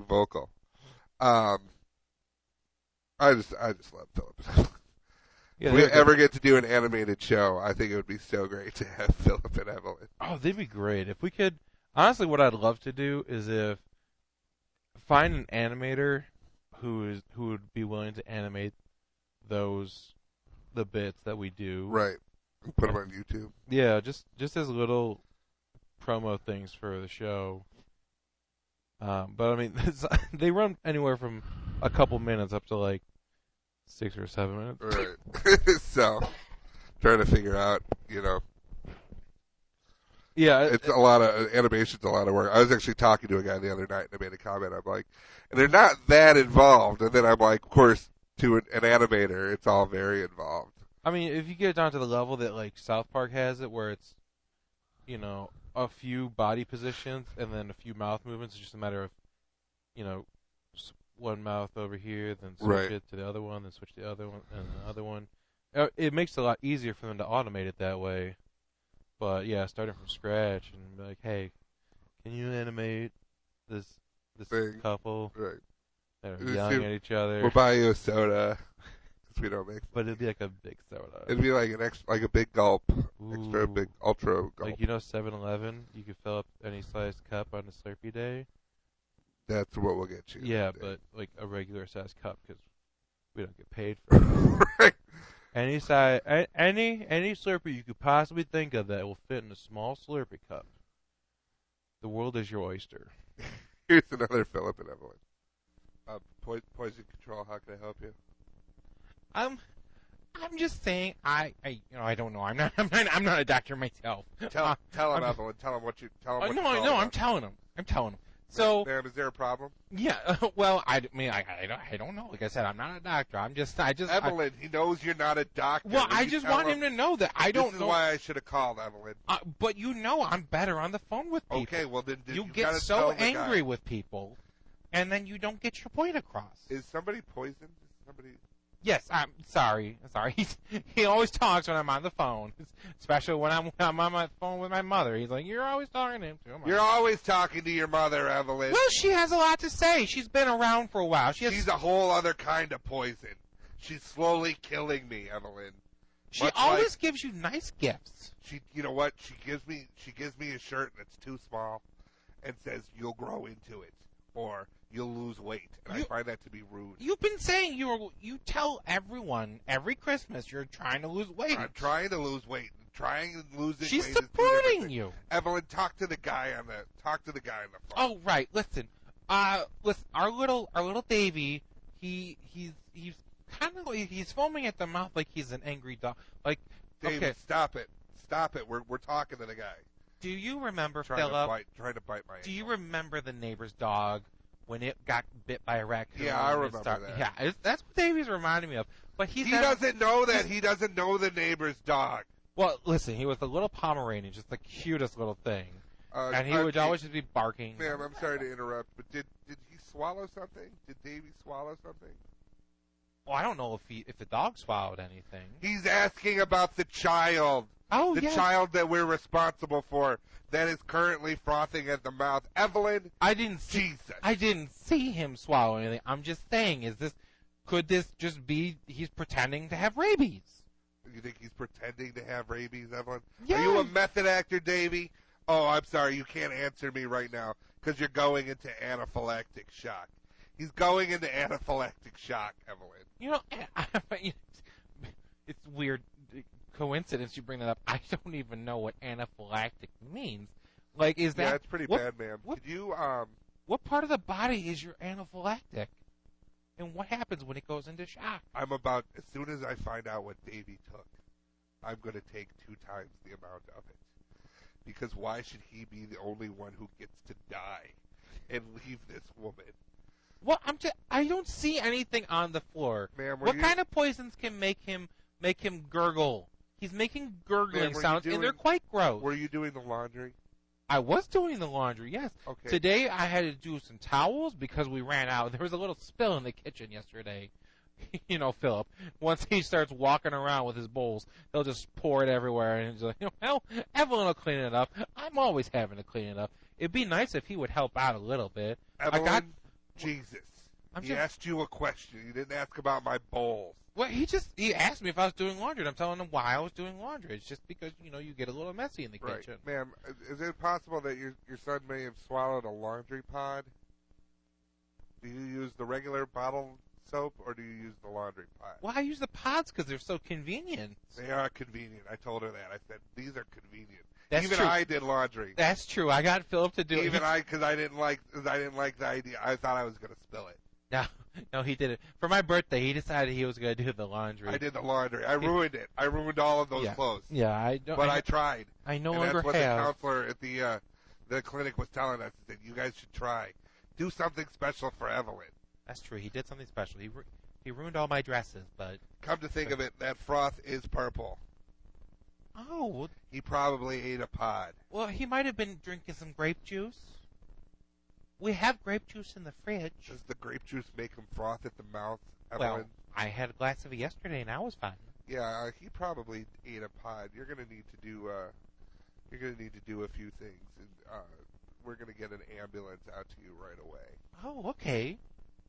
vocal. I just love Philip. Yeah, if we ever get to do an animated show, I think it would be so great to have Philip and Evelyn. Oh, they'd be great if we could. Honestly, what I'd love to do is find an animator who would be willing to animate the bits that we do. Right. Put them on YouTube. Yeah, just as little promo things for the show. But I mean, they run anywhere from a couple minutes up to like 6 or 7 minutes. Right. So, trying to figure out, Yeah, it's a lot of animation's a lot of work. I was actually talking to a guy the other night, and I made a comment. I'm like, and they're not that involved. And then I'm like, of course, to an animator, it's all very involved. I mean, if you get down to the level that like South Park has it, where it's, a few body positions and then a few mouth movements, it's just a matter of, one mouth over here, then switch it to the other one, then switch the other one, and the other one. It makes it a lot easier for them to automate it that way. But yeah, starting from scratch and be like, hey, can you animate this thing. couple? Right. They're yelling at each other. We'll buy you a soda. Because we don't make. But it'd be like a big soda. It'd be like like a big gulp. Ooh. Extra big, ultra gulp. Like, 7-Eleven, you could fill up any size cup on a Slurpee day. That's what we'll get you. Yeah, but like a regular size cup because we don't get paid for it. Right. Any size, any Slurpee you could possibly think of that will fit in a small Slurpee cup. The world is your oyster. Here's another Philip and Evelyn. Poison control. How can I help you? I'm just saying. I don't know. I'm not a doctor myself. Tell him, Evelyn. Tell him what you. Tell him. No. I'm telling him. So, ma'am, is there a problem? Yeah. Well, I don't know. Like I said, I'm not a doctor. Evelyn, he knows you're not a doctor. Well, I just want him to know that I don't know. This is why I should have called, Evelyn. But I'm better on the phone with people. Okay, well then you get so angry with people, and then you don't get your point across. Is somebody poisoned? Yes, I'm sorry. He always talks when I'm on the phone, especially when I'm on my phone with my mother. He's like, "You're always talking to him too." You're always talking to your mother, Evelyn. Well, she has a lot to say. She's been around for a while. She's a whole other kind of poison. She's slowly killing me, Evelyn. She always gives you nice gifts. You know what? She gives me a shirt that's too small, and says, "You'll grow into it," or "You'll lose weight," and I find that to be rude. You've been saying you tell everyone every Christmas you're trying to lose weight. I'm trying to lose weight. Trying to lose weight. She's supporting you. Evelyn, talk to the guy on the phone. Oh right, listen. Listen. Our little Davy, he's kind of like he's foaming at the mouth like he's an angry dog. Like, David, okay, stop it. We're talking to the guy. Do you remember Philip? Trying to bite my ankle. Do you remember the neighbor's dog? When it got bit by a raccoon. Yeah, I remember that. Yeah, that's what Davy's reminding me of. But he doesn't know that. He doesn't know the neighbor's dog. Well, listen, he was a little Pomeranian, just the cutest little thing. And he would always just be barking. Ma'am, I'm sorry to interrupt, but did he swallow something? Did Davy swallow something? Well, I don't know if the dog swallowed anything. He's asking about the child. Oh, the child that we're responsible for that is currently frothing at the mouth. Evelyn, I didn't see him swallow anything. I'm just saying, could this just be he's pretending to have rabies? You think he's pretending to have rabies, Evelyn? Yeah. Are you a method actor, Davy? Oh, I'm sorry, you can't answer me right now because you're going into anaphylactic shock. He's going into anaphylactic shock, Evelyn. It's weird. Coincidence you bring that up. I don't even know what anaphylactic means. Like, is that? Yeah, it's pretty bad, ma'am. Could you What part of the body is your anaphylactic? And what happens when it goes into shock? As soon as I find out what Davy took, I'm going to take 2 times the amount of it. Because why should he be the only one who gets to die and leave this woman? Well, I don't see anything on the floor. Ma'am, what kind of poisons can make him gurgle? He's making gurgling sounds, and they're quite gross. Were you doing the laundry? I was doing the laundry, yes. Okay. Today I had to do some towels because we ran out. There was a little spill in the kitchen yesterday. Philip, once he starts walking around with his bowls, he'll just pour it everywhere, and he's like, well, Evelyn will clean it up. I'm always having to clean it up. It'd be nice if he would help out a little bit. Evelyn, Jesus. He asked you a question. He didn't ask about my bowls. Well, he asked me if I was doing laundry, and I'm telling him why I was doing laundry. It's just because, you get a little messy in the kitchen. Ma'am, is it possible that your son may have swallowed a laundry pod? Do you use the regular bottle soap, or do you use the laundry pod? Well, I use the pods because they're so convenient. They are convenient. I told her that. I said, these are convenient. That's Even true. I did laundry. That's true. I got Philip to do it. Even I, because I didn't like the idea. I thought I was going to spill it. No, he did it. For my birthday, he decided he was going to do the laundry. I did the laundry. I ruined it. I ruined all of those clothes. Yeah, I don't. But I tried. I no and longer that's what have. the counselor at the clinic was telling us. He said, you guys should try. Do something special for Evelyn. That's true. He did something special. He ruined all my dresses, but... Come to think of it, that froth is purple. Oh. He probably ate a pod. Well, he might have been drinking some grape juice. We have grape juice in the fridge. Does the grape juice make him froth at the mouth, Evelyn? Evelyn? Well, I had a glass of it yesterday, and I was fine. Yeah, he probably ate a pod. You're going to need to do... you're going to need to do a few things, and we're going to get an ambulance out to you right away. Oh, okay.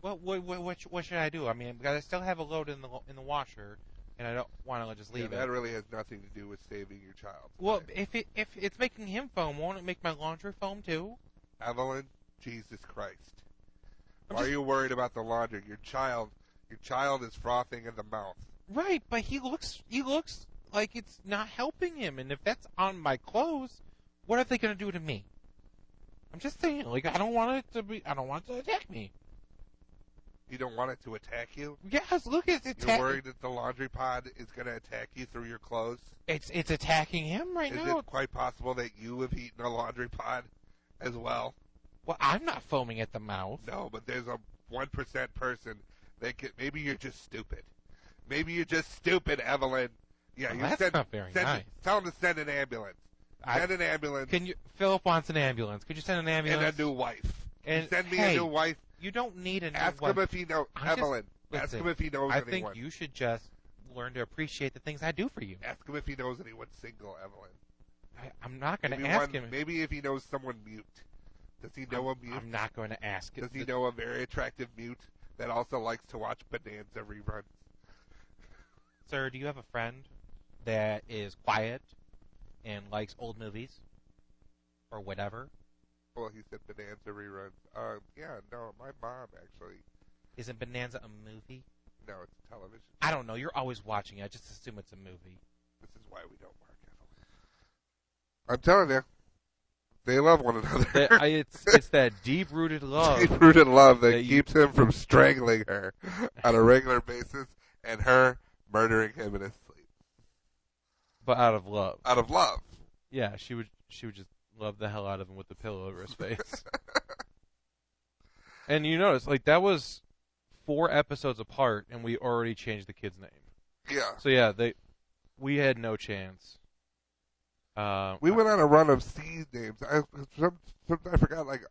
Well, what should I do? I mean, because I still have a load in the washer, and I don't want to just leave it. That really has nothing to do with saving your child. Well, if it's making him foam, won't it make my laundry foam too? Evelyn, Jesus Christ! Why are you worried about the laundry? Your child is frothing in the mouth. Right, but he looks like it's not helping him, and if that's on my clothes, what are they going to do to me? I'm just saying, like, I don't want it to attack me. You don't want it to attack you? Yes, look, it's attacking. You're worried that the laundry pod is going to attack you through your clothes? It's attacking him right now. Is it quite possible that you have eaten a laundry pod as well? Well, I'm not foaming at the mouth. No, but there's a 1% person that can... Maybe you're just stupid. Maybe you're just stupid, Evelyn. Yeah, well, that's not very nice. Tell them to send an ambulance. Send an ambulance. Philip wants an ambulance. Could you send an ambulance? And a new wife. And send me a new wife. You don't need a new wife. Ask him if he knows. Evelyn, ask him if he knows anyone. I think you should just learn to appreciate the things I do for you. Ask him if he knows anyone single, Evelyn. I'm not going to ask him. Maybe if he knows someone mute. Does he know a mute? I'm not going to ask him. Does he know a very attractive mute that also likes to watch Bonanza reruns? Sir, do you have a friend that is quiet and likes old movies? Or whatever? Well, he said Bonanza reruns. Yeah, no, my mom actually. Isn't Bonanza a movie? No, it's television. I don't know. You're always watching it. I just assume it's a movie. This is why we don't work, Evelyn. I'm telling you. They love one another. It's that deep-rooted love. Deep-rooted love that keeps him from strangling her on a regular basis and her murdering him in his sleep. But out of love. Out of love. Yeah, she would just love the hell out of him with the pillow over his face. And you notice, like, that was 4 episodes apart, and we already changed the kid's name. Yeah. So yeah, we had no chance. We went on a run of C names. I forgot, like,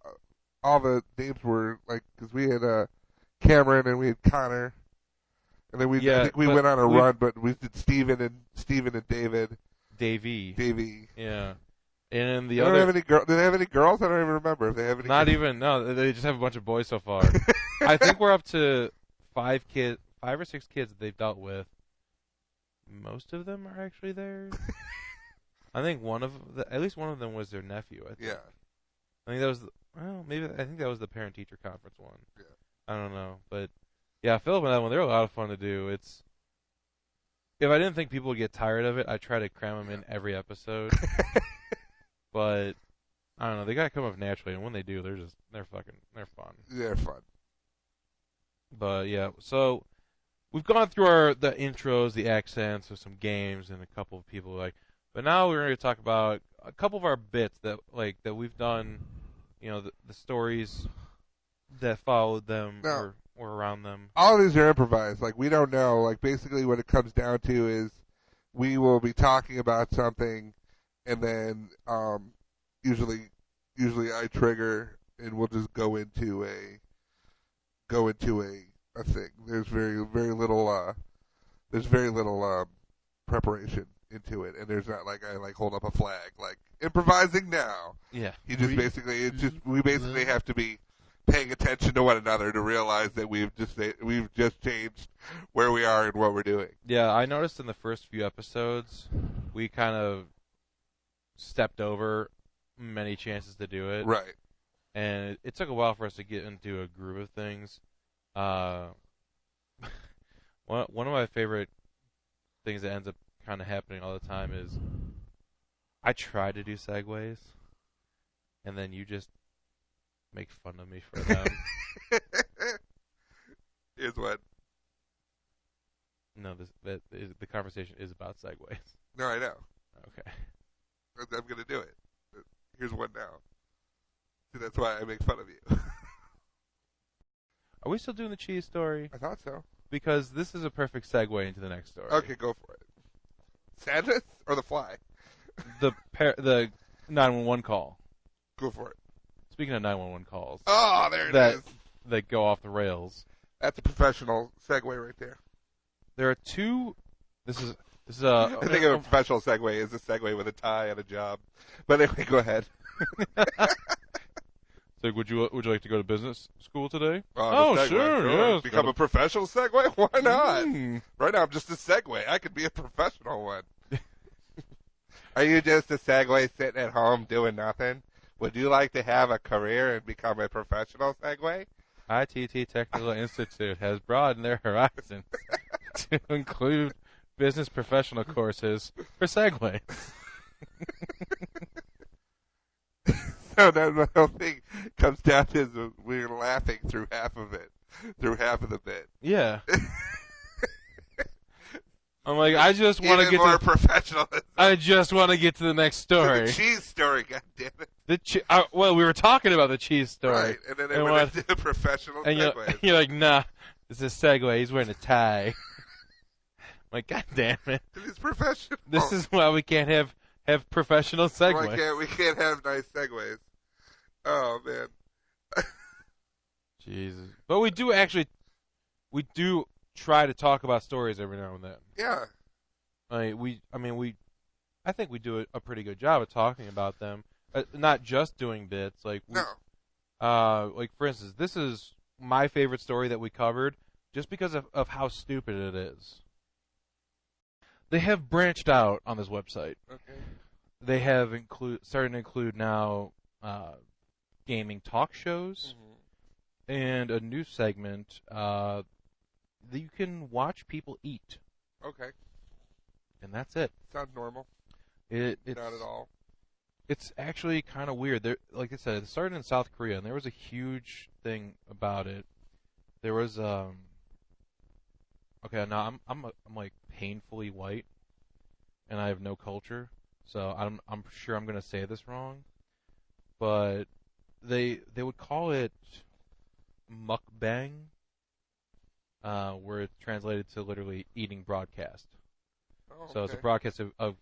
all the names were, like, because we had Cameron and we had Connor. And then I think we went on a run, but we did Steven and David. Davey. Yeah. And the do they have any girls? I don't even remember if they have any. Not even. No, they just have a bunch of boys so far. I think we're up to 5 or 6 kids that they've dealt with. Most of them are actually theirs. I think at least one of them was their nephew. I think. Yeah. I think that was. I think that was the parent-teacher conference one. Yeah. I don't know, but yeah, Philip and that one, they're a lot of fun to do. If I didn't think people would get tired of it, I try to cram them in every episode. But I don't know, they gotta come up naturally, and when they do, they're fun. They're fun. But yeah, so we've gone through the intros, the accents of some games, and a couple of people like. But now we're going to talk about a couple of our bits that we've done. You know, the stories that followed them or around them. All of these are improvised. Like, we don't know. Like, basically what it comes down to is we will be talking about something, and then usually I trigger, and we'll just go into a a thing. There's very little preparation into it, and there's not like I like hold up a flag like improvising now. Yeah. You just we basically have to be paying attention to one another to realize that we've just changed where we are and what we're doing. Yeah, I noticed in the first few episodes we kind of stepped over many chances to do it. Right. And it took a while for us to get into a groove of things. One of my favorite things that ends up kind of happening all the time is I try to do segues, and then you just make fun of me for them. Here's what. No, the conversation is about segues. No, I know. Okay. I'm going to do it. Here's one now. See, that's why I make fun of you. Are we still doing the cheese story? I thought so. Because this is a perfect segue into the next story. Okay, go for it. Sadness or the fly? The 911 call. Go for it. Speaking of 911 calls. Oh, there it is. That go off the rails. That's a professional segue right there. There are two. This is a. I think of a professional segue as a segue with a tie and a job. But anyway, go ahead. So would you like to go to business school today? Sure. Yes. Become a professional segue? Why not? Right now I'm just a segue. I could be a professional one. Are you just a segue sitting at home doing nothing? Would you like to have a career and become a professional segue? ITT Technical Institute has broadened their horizons to include business professional courses for Segway. So the whole thing comes down to we're laughing through half of the bit. Yeah. I'm like, I just want to get more to professionalism. I just want to get to the next story. The cheese story, goddammit. Well, we were talking about the cheese story. Right, and then they went into professional segues. You're like, nah, this is Segway. He's wearing a tie. I'm like, God damn it. He's professional. This is why we can't have professional segues. We can't have nice segues. Oh, man. Jesus. But we do try to talk about stories every now and then. Yeah. I think we do a pretty good job of talking about them. Not just doing bits. Like for instance, this is my favorite story that we covered just because of how stupid it is. They have branched out on this website. Okay. They have started to include now gaming talk shows and a new segment that you can watch people eat. Okay. And that's it. Sounds normal. It's not at all. It's actually kind of weird. Like I said, it started in South Korea, and there was a huge thing about it. There was okay, now I'm like painfully white, and I have no culture, so I'm sure I'm gonna say this wrong, but they would call it mukbang, where it's translated to literally eating broadcast. Oh, okay. So it's a broadcast of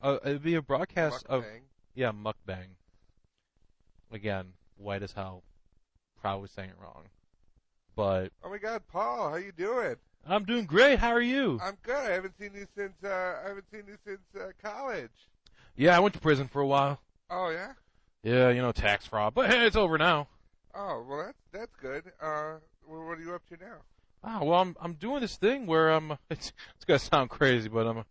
it'd be a broadcast mukbang. of mukbang. Again, white as hell, probably saying it wrong, but oh my God, Paul, how you doing? I'm doing great. How are you? I'm good. I haven't seen you since college. Yeah, I went to prison for a while. Oh yeah. Yeah, tax fraud, but hey, it's over now. Oh well, that's good. What are you up to now? Oh well, I'm doing this thing where it's gonna sound crazy, but I'm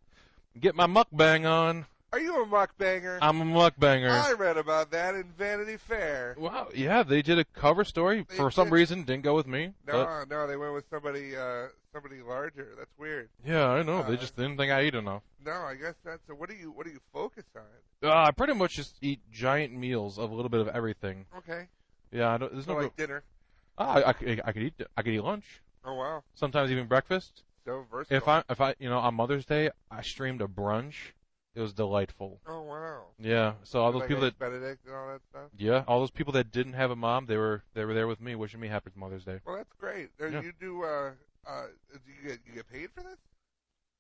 get my mukbang on. Are you a mukbanger? I'm a mukbanger. I read about that in Vanity Fair. Wow, yeah, they did a cover story for some reason. Didn't go with me. No, they went with somebody larger. That's weird. Yeah, I know. They just didn't think I eat enough. No, I guess that's. What do you focus on? I pretty much just eat giant meals of a little bit of everything. Okay. Yeah, there's no like dinner. I could eat lunch. Oh wow. Sometimes even breakfast. So versatile. If I on Mother's Day I streamed a brunch. It was delightful. Oh wow. Yeah. So all those people that Benedict and all that stuff. Yeah, all those people that didn't have a mom, they were there with me, wishing me happy Mother's Day. Well, that's great. Yeah. You do you get paid for this?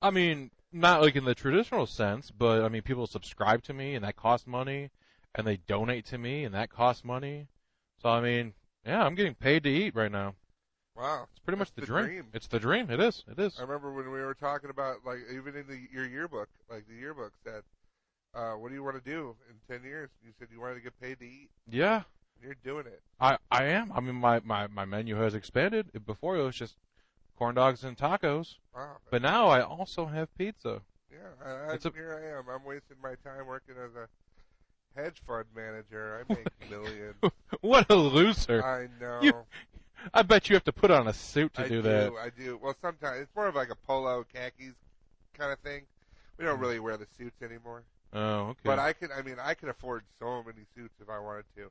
I mean, not like in the traditional sense, but I mean, people subscribe to me, and that costs money, and they donate to me, and that costs money. So I mean, yeah, I'm getting paid to eat right now. Wow. It's pretty much the dream. It's the dream. It is. It is. I remember when we were talking about, like, even in your yearbook, like the yearbook said, what do you want to do in 10 years? You said you wanted to get paid to eat. Yeah. You're doing it. I am. I mean, my menu has expanded. Before it was just corn dogs and tacos. Wow. But now I also have pizza. Yeah. Here I am. I'm wasting my time working as a hedge fund manager. I make millions. What a loser. I know. I bet you have to put on a suit to do that. I do. Well, sometimes it's more of like a polo khakis kind of thing. We don't really wear the suits anymore. Oh, okay. But I can afford so many suits if I wanted to.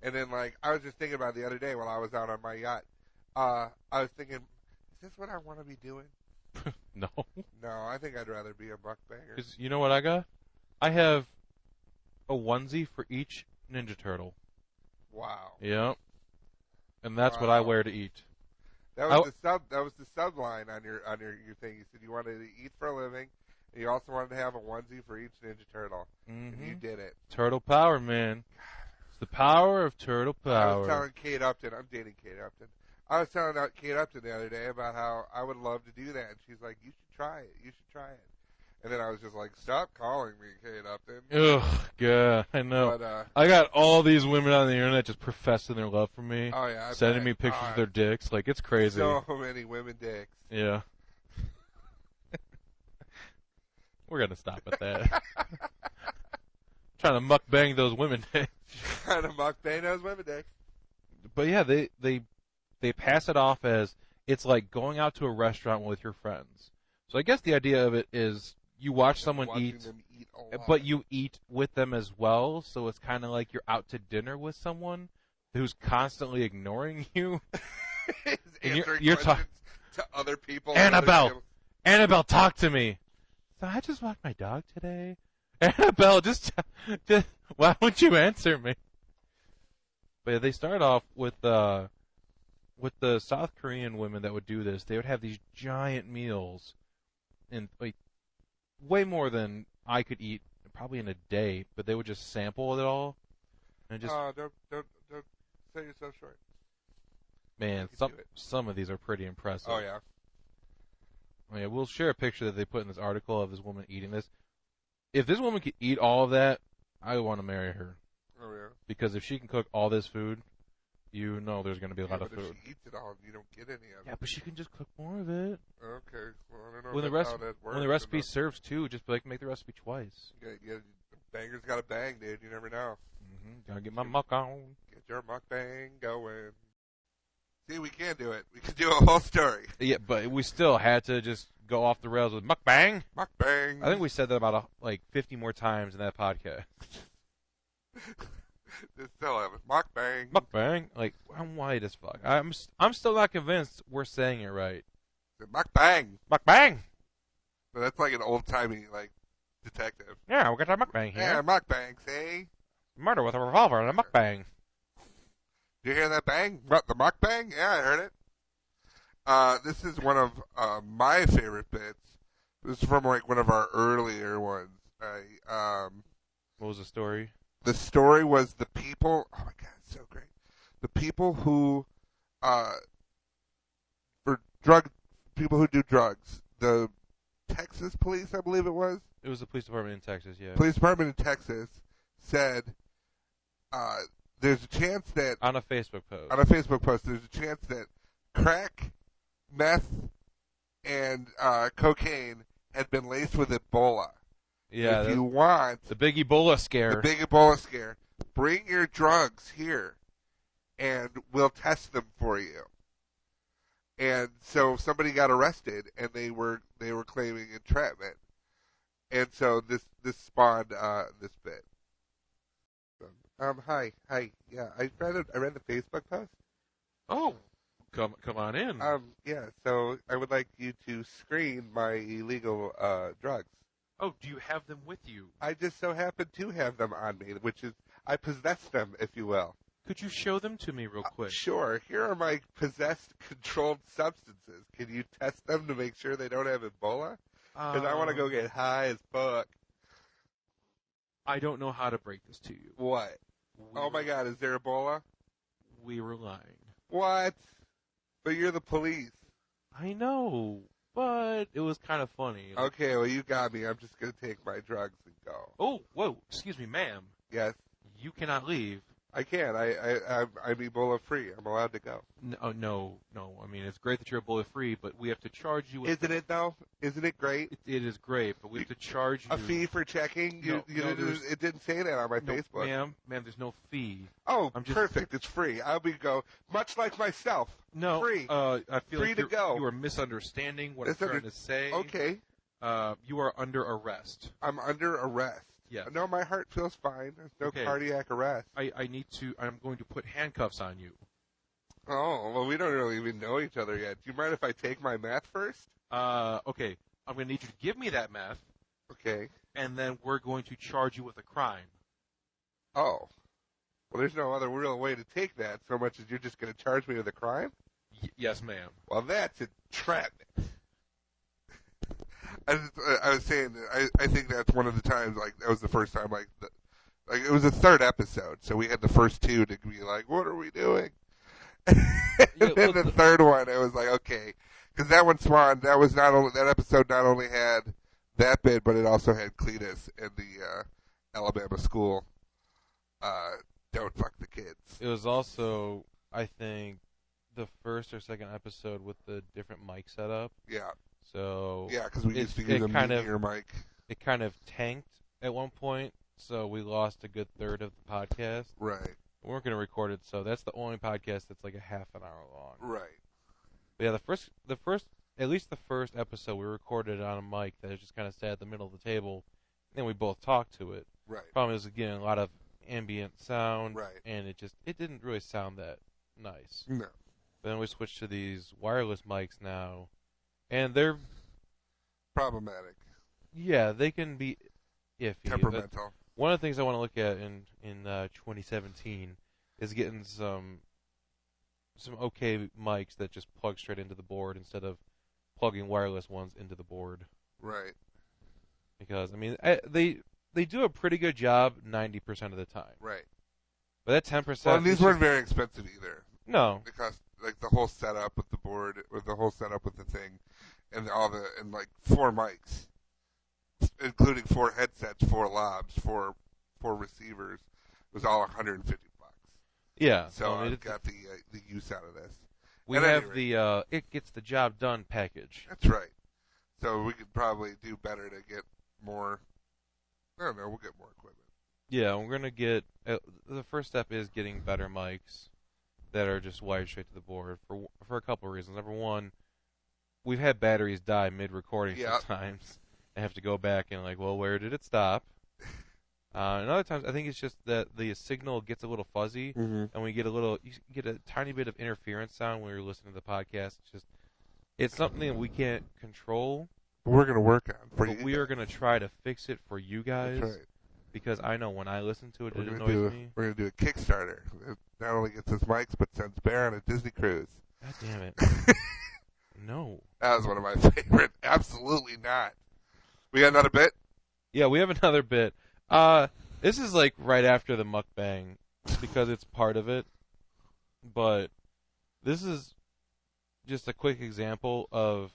And then, like, I was just thinking about it the other day while I was out on my yacht. I was thinking, is this what I want to be doing? No. No, I think I'd rather be a buckbanger. 'Cause you know what I got? I have a onesie for each Ninja Turtle. Wow. Yep. And that's what I wear to eat. That was the subline on your thing. You said you wanted to eat for a living, and you also wanted to have a onesie for each Ninja Turtle. Mm-hmm. And you did it. Turtle power, man. It's the power of turtle power. I was telling Kate Upton, I'm dating Kate Upton. I was telling Kate Upton the other day about how I would love to do that, and she's like, "You should try it. You should try it." And then I was just like, "Stop calling me, Kate Upton." Ugh, God, I know. But, I got all these women on the internet just professing their love for me. Oh yeah, sending me pictures of their dicks. Like, it's crazy. So many women dicks. Yeah. We're gonna stop at that. Trying to mukbang those women dicks. Trying to mukbang those women dicks. But yeah, they pass it off as it's like going out to a restaurant with your friends. So I guess the idea of it is you watch someone eat, but you eat with them as well. So it's kind of like you're out to dinner with someone who's constantly ignoring you. And you're talking to other people. Annabelle, talk to me. So I just walked my dog today. Annabelle, just why won't you answer me? But yeah, they start off with the South Korean women that would do this. They would have these giant meals, and like way more than I could eat probably in a day. But they would just sample it all, and just don't sell yourself short. Man, some of these are pretty impressive. Oh yeah. Oh, yeah, we'll share a picture that they put in this article of this woman eating this. If this woman could eat all of that, I want to marry her. Oh yeah. Because if she can cook all this food, you know there's going to be a lot of food. If she eats it all, you don't get any of it. Yeah, but she can just cook more of it. Okay. Well, I don't know when the recipe serves too, just like make the recipe twice. Yeah, banger's got to bang, dude. You never know. Mm-hmm. Gotta get my muck on. Get your mukbang going. See, we can do it. We can do a whole story. Yeah, but we still had to just go off the rails with mukbang. Mukbang. I think we said that about 50 more times in that podcast. Just still have it. Mukbang. Mukbang. Like, I'm white as fuck. I'm still not convinced we're saying it right. Mukbang. Mukbang. So that's like an old timey detective. Yeah, we got our mukbang here. Yeah, mukbang. See. Murder with a revolver and a mukbang. Did you hear that bang? What, the mukbang? Yeah, I heard it. This is one of my favorite bits. This is from like one of our earlier ones. What was the story? The story was the people. Oh my god, it's so great. The people who, people who do drugs. The Texas police, I believe it was. It was the police department in Texas. Yeah. Police department in Texas said, there's a chance that on a Facebook post, there's a chance that crack, meth, and cocaine had been laced with Ebola. Yeah. If you want the big Ebola scare, bring your drugs here, and we'll test them for you. And so somebody got arrested, and they were claiming entrapment, and so this spawned this bit. Hi. Yeah, I read the Facebook post. Oh, come on in. Yeah. So I would like you to screen my illegal drugs. Oh, do you have them with you? I just so happen to have them on me, which is I possess them, if you will. Could you show them to me real quick? Sure. Here are my possessed controlled substances. Can you test them to make sure they don't have Ebola? Because I want to go get high as fuck. I don't know how to break this to you. What? Oh my god, is there Ebola? We were lying. What? But you're the police. I know, but it was kind of funny. Okay, well, you got me. I'm just going to take my drugs and go. Oh, whoa, excuse me, ma'am. Yes. You cannot leave. I can. I'm Ebola free. I'm allowed to go. No. I mean, it's great that you're Ebola free, but we have to charge you. Isn't it though? Isn't it great? It is great, but we have to charge you a fee for checking. It didn't say that on my Facebook. Ma'am, there's no fee. Oh, perfect. It's free. I'll be much like myself. No, free. I feel free like to go. You are misunderstanding what I'm trying to say. Okay. You are under arrest. I'm under arrest. Yes. No, my heart feels fine. There's no cardiac arrest. I'm going to put handcuffs on you. Oh, well, we don't really even know each other yet. Do you mind if I take my meth first? Okay. I'm going to need you to give me that meth. Okay. And then we're going to charge you with a crime. Oh. Well, there's no other real way to take that so much as you're just going to charge me with a crime? Yes, ma'am. Well, that's entrapment. I was saying, I think that's one of the times, like, that was the first time, like it was the third episode, so we had the first two to be like, what are we doing? And then the third one, it was like, okay, because that one spawned, that episode not only had that bit, but it also had Cletus and the Alabama school, don't fuck the kids. It was also, I think, the first or second episode with the different mic setup. Yeah. So yeah, because we used to use a Meteor mic. It kind of tanked at one point, so we lost a good third of the podcast. Right. We weren't going to record it, so that's the only podcast that's like a half an hour long. Right. But yeah, at least the first episode, we recorded on a mic that just kind of sat at the middle of the table, and then we both talked to it. Right. Problem is getting a lot of ambient sound, right, and it didn't really sound that nice. No. But then we switched to these wireless mics now. And they're problematic. Yeah, they can be iffy. Temperamental. One of the things I want to look at in 2017 is getting some okay mics that just plug straight into the board instead of plugging wireless ones into the board. Right. Because I mean, they do a pretty good job 90% of the time. Right. But that 10%. Well, and these weren't very expensive either. No. Because like the whole setup with the board, with the whole setup with the thing, and like 4 mics, including 4 headsets, 4 lobs, 4 receivers, was all $150. Yeah. So I got the use out of this. We have the it gets the job done package. That's right. So we could probably do better to get more. I don't know. We'll get more equipment. Yeah, we're gonna get. The first step is getting better mics that are just wired straight to the board for a couple of reasons. Number one, we've had batteries die mid-recording sometimes, and have to go back and like, well, where did it stop? And other times, I think it's just that the signal gets a little fuzzy, and we get you get a tiny bit of interference sound when you're listening to the podcast. It's something that we can't control. We're going to work on for but you. We are going to try to fix it for you guys. That's right. Because I know when I listen to it, it annoys me. We're going to do a Kickstarter. It not only gets us mics, but sends Bear on a Disney cruise. God damn it. No. That was one of my favorite. Absolutely not. We got another bit? Yeah, we have another bit. This is like right after the mukbang because it's part of it. But this is just a quick example of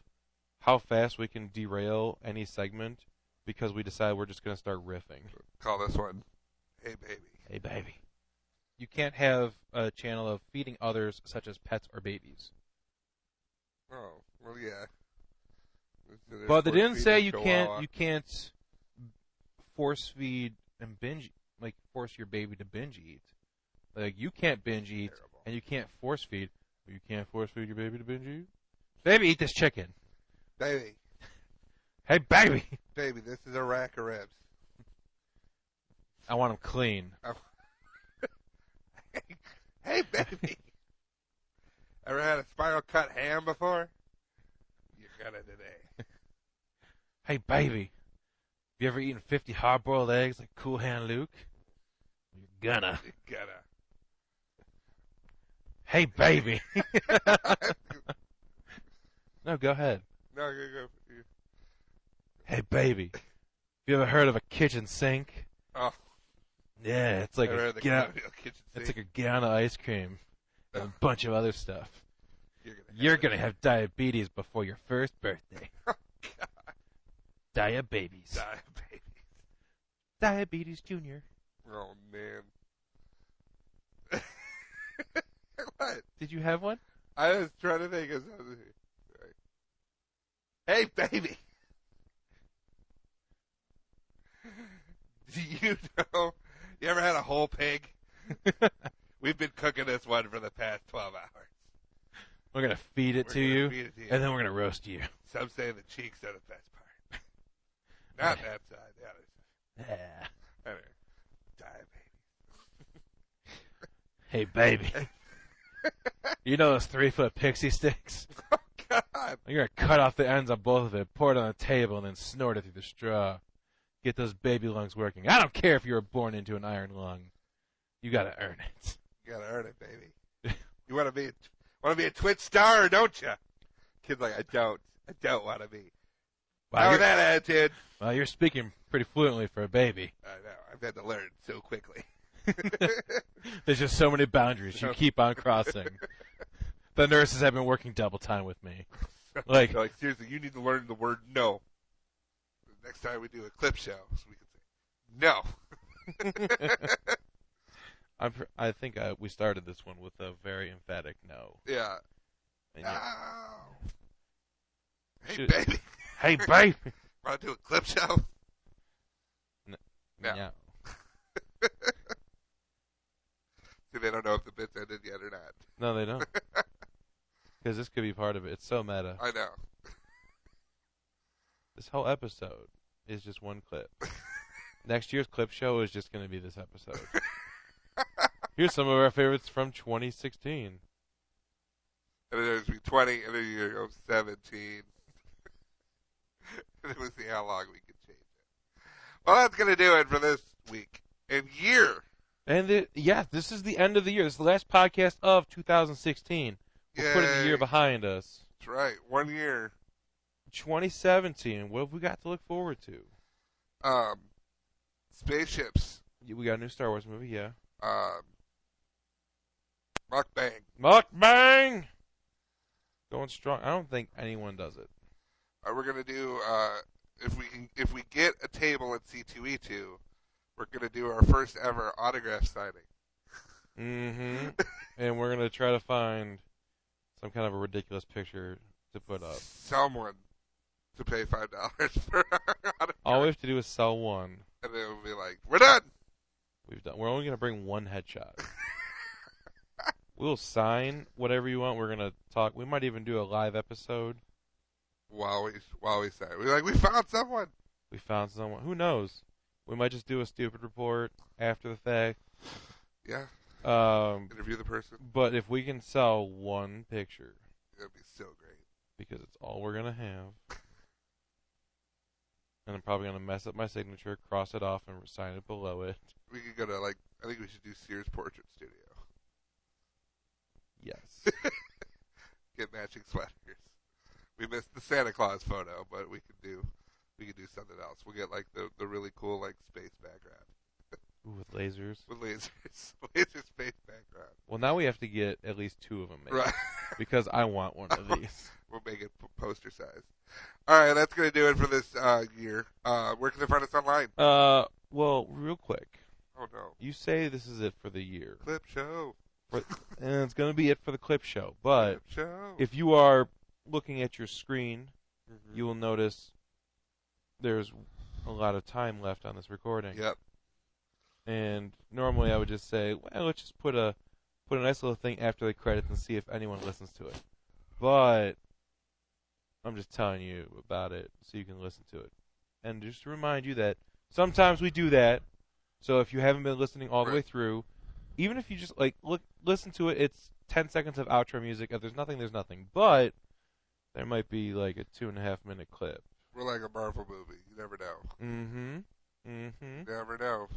how fast we can derail any segment because we decide we're just going to start riffing. Call this one, Hey Baby. Hey Baby. You can't have a channel of feeding others such as pets or babies. Oh, well, yeah. But they didn't say you can't force feed and binge, like force your baby to binge eat. Like you can't binge eat and you can't force feed. You can't force feed your baby to binge eat. Baby, eat this chicken. Baby. Hey, baby. Baby, this is a rack of ribs. I want them clean. Hey, baby. Ever had a spiral cut ham before? You're gonna today. Hey, baby. You ever eaten 50 hard-boiled eggs like Cool Hand Luke? You're gonna. You're gonna. Hey, baby. No, go ahead. No, go. Hey, baby. Have you ever heard of a kitchen sink? Oh. Yeah, it's like it's like a gallon of ice cream and a bunch of other stuff. You're gonna have diabetes before your first birthday. Oh, God. Diabetes. Diabetes Junior. Oh, man. What? Did you have one? I was trying to think of something. Hey, baby. Do you know? You ever had a whole pig? We've been cooking this one for the past 12 hours. We're gonna feed it to you, and then we're gonna roast you. Some say the cheeks are the best part. Not that side, the other side. Yeah. Anyway, diabetes. Hey, baby. You know those 3-foot pixie sticks? Oh, God. You're gonna cut off the ends of both of it, pour it on the table, and then snort it through the straw. Get those baby lungs working. I don't care if you were born into an iron lung. You gotta earn it. You gotta earn it, baby. You wanna be a Twitch star, don't you? Kid's like, I don't want to be. How that attitude? Well, you're speaking pretty fluently for a baby. I know. I've had to learn so quickly. There's just so many boundaries you keep on crossing. The nurses have been working double time with me. Like seriously, you need to learn the word no. The next time we do a clip show, so we can say no. I think we started this one with a very emphatic no. Yeah. And no. Hey, baby. Hey, baby. Want to do a clip show? No. See, they don't know if the bit's ended yet or not. No, they don't. Because this could be part of it. It's so meta. I know. This whole episode is just one clip. Next year's clip show is just going to be this episode. Here's some of our favorites from 2016. And then there's 20, and then you go 17. And then we'll see how long we can change it. Well, that's going to do it for this week and year. And this is the end of the year. This is the last podcast of 2016. We're putting the year behind us. That's right. 1 year. 2017. What have we got to look forward to? Spaceships. We got a new Star Wars movie, yeah. Mukbang. Mukbang! Going strong. I don't think anyone does it. We're gonna do if we get a table at C2E2, we're gonna do our first ever autograph signing. Mm-hmm. And we're gonna try to find some kind of a ridiculous picture to put up. Someone to pay $5 for our autograph. All we have to do is sell one. And then we'll be like, we're done. We're only gonna bring one headshot. We'll sign whatever you want. We're gonna talk. We might even do a live episode while we sign. We're like, we found someone. We found someone. Who knows? We might just do a stupid report after the fact. Yeah. Interview the person. But if we can sell one picture, it'd be so great. Because it's all we're gonna have. And I'm probably gonna mess up my signature, cross it off, and sign it below it. We could go to I think we should do Sears Portrait Studio. Yes. Get matching sweaters. We missed the Santa Claus photo, but we could do something else. We'll get the really cool space background. Ooh, with lasers. With lasers. Laser space background. Well, now we have to get at least 2 of them made. Right. Because I want one of these. We'll make it poster size. All right, that's going to do it for this year. Where can they find us online? Well, real quick. Oh, no. You say this is it for the year. Clip show. And it's going to be it for the clip show. But clip show. If you are looking at your screen, you will notice there's a lot of time left on this recording. Yep. And normally I would just say, well, let's just put a nice little thing after the credits and see if anyone listens to it. But I'm just telling you about it so you can listen to it. And just to remind you that sometimes we do that. So if you haven't been listening all the way through, even if you just listen to it, it's 10 seconds of outro music. If there's nothing, there's nothing. But there might be a 2.5-minute clip. We're like a Marvel movie. You never know. Mm-hmm. Never know.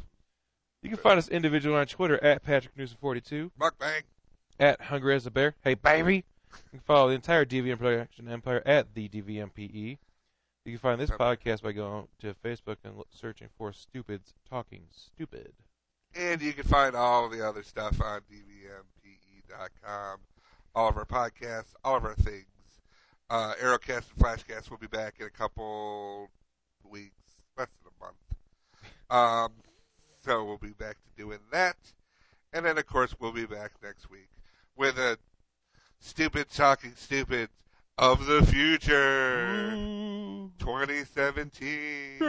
You can find us individually on Twitter at PatrickNewsom42. Mukbang. At Hungry as a Bear. Hey, baby. You can follow the entire DVM Production Empire at the DVMPE. You can find this podcast by going to Facebook and searching for Stupids Talking Stupid. And you can find all of the other stuff on DVMPE.com. all of our podcasts, all of our things. Aerocast and Flashcast will be back in a couple weeks, less than a month. So we'll be back to doing that. And then, of course, we'll be back next week with a Stupid Talking Stupid of the Future 2017.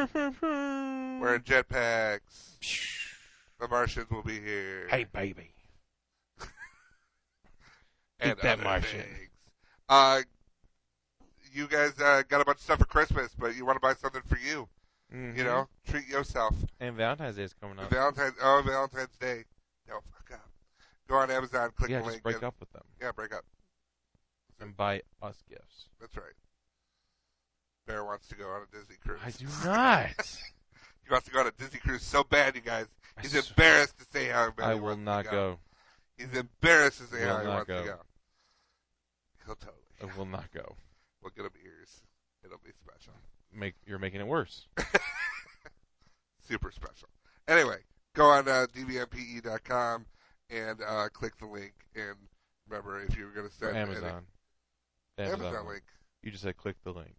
Wearing jetpacks. The Martians will be here. Hey, baby. And Eat that other Martian. things. You guys got a bunch of stuff for Christmas, but you want to buy something for you. Mm-hmm. You know, treat yourself. And Valentine's Day is coming up. Valentine's Day. No, fuck up. Go on Amazon, click the link. Just break up with them. Yeah, break up. And buy us gifts. That's right. Bear wants to go on a Disney cruise. I do not. He wants to go on a Disney cruise so bad, you guys. He's embarrassed to say how bad I he will wants not to go. He's embarrassed to say Will how he not wants go. to go. He'll totally. I will not go. We'll get him ears. It'll be special. You're making it worse. Super special. Anyway, go on dvmpe.com and click the link. And remember, if you were going to send Amazon link. You just said click the link.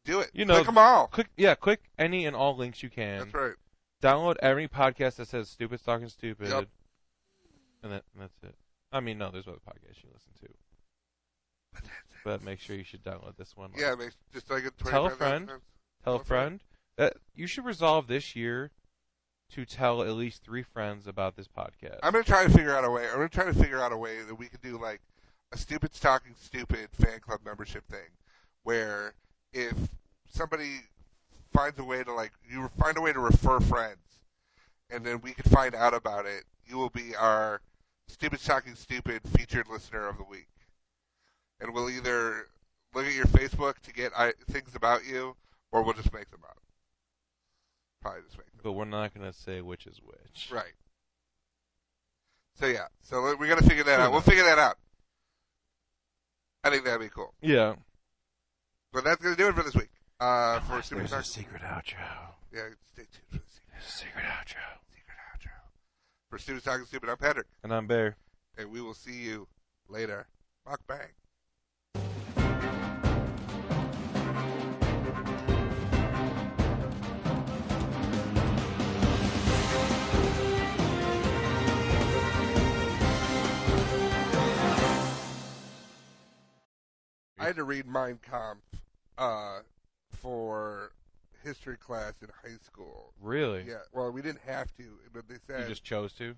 Do it. You know, click them all. Click any and all links you can. That's right. Download every podcast that says Stupid Talking Stupid. Yep. And that's it. I mean, no, there's other podcasts you listen to. But make sure you should download this one. Yeah, just like a 20 tell a friend. Tell a friend. That you should resolve this year to tell at least 3 friends about this podcast. I'm going to try to figure out a way. I'm going to try to figure out a way that we could do like a Stupid Talking Stupid fan club membership thing, where if somebody finds a way to you find a way to refer friends, and then we can find out about it, you will be our Stupid Talking Stupid featured listener of the week. And we'll either look at your Facebook to get things about you, or we'll just make them up. Probably just make them. But we're not going to say which is which. Right. So yeah. So we got to figure that out. We'll figure that out. I think that'd be cool. Yeah. But that's going to do it for this week. For Stupid There's Talking. a secret outro. Yeah, stay tuned for the secret. There's a secret outro. Secret outro. For Stupid Talking Stupid, I'm Patrick. And I'm Bear. And we will see you later. Rock bang. I had to read Mein Kampf for history class in high school. Really? Yeah. Well, we didn't have to, but they said You just chose to?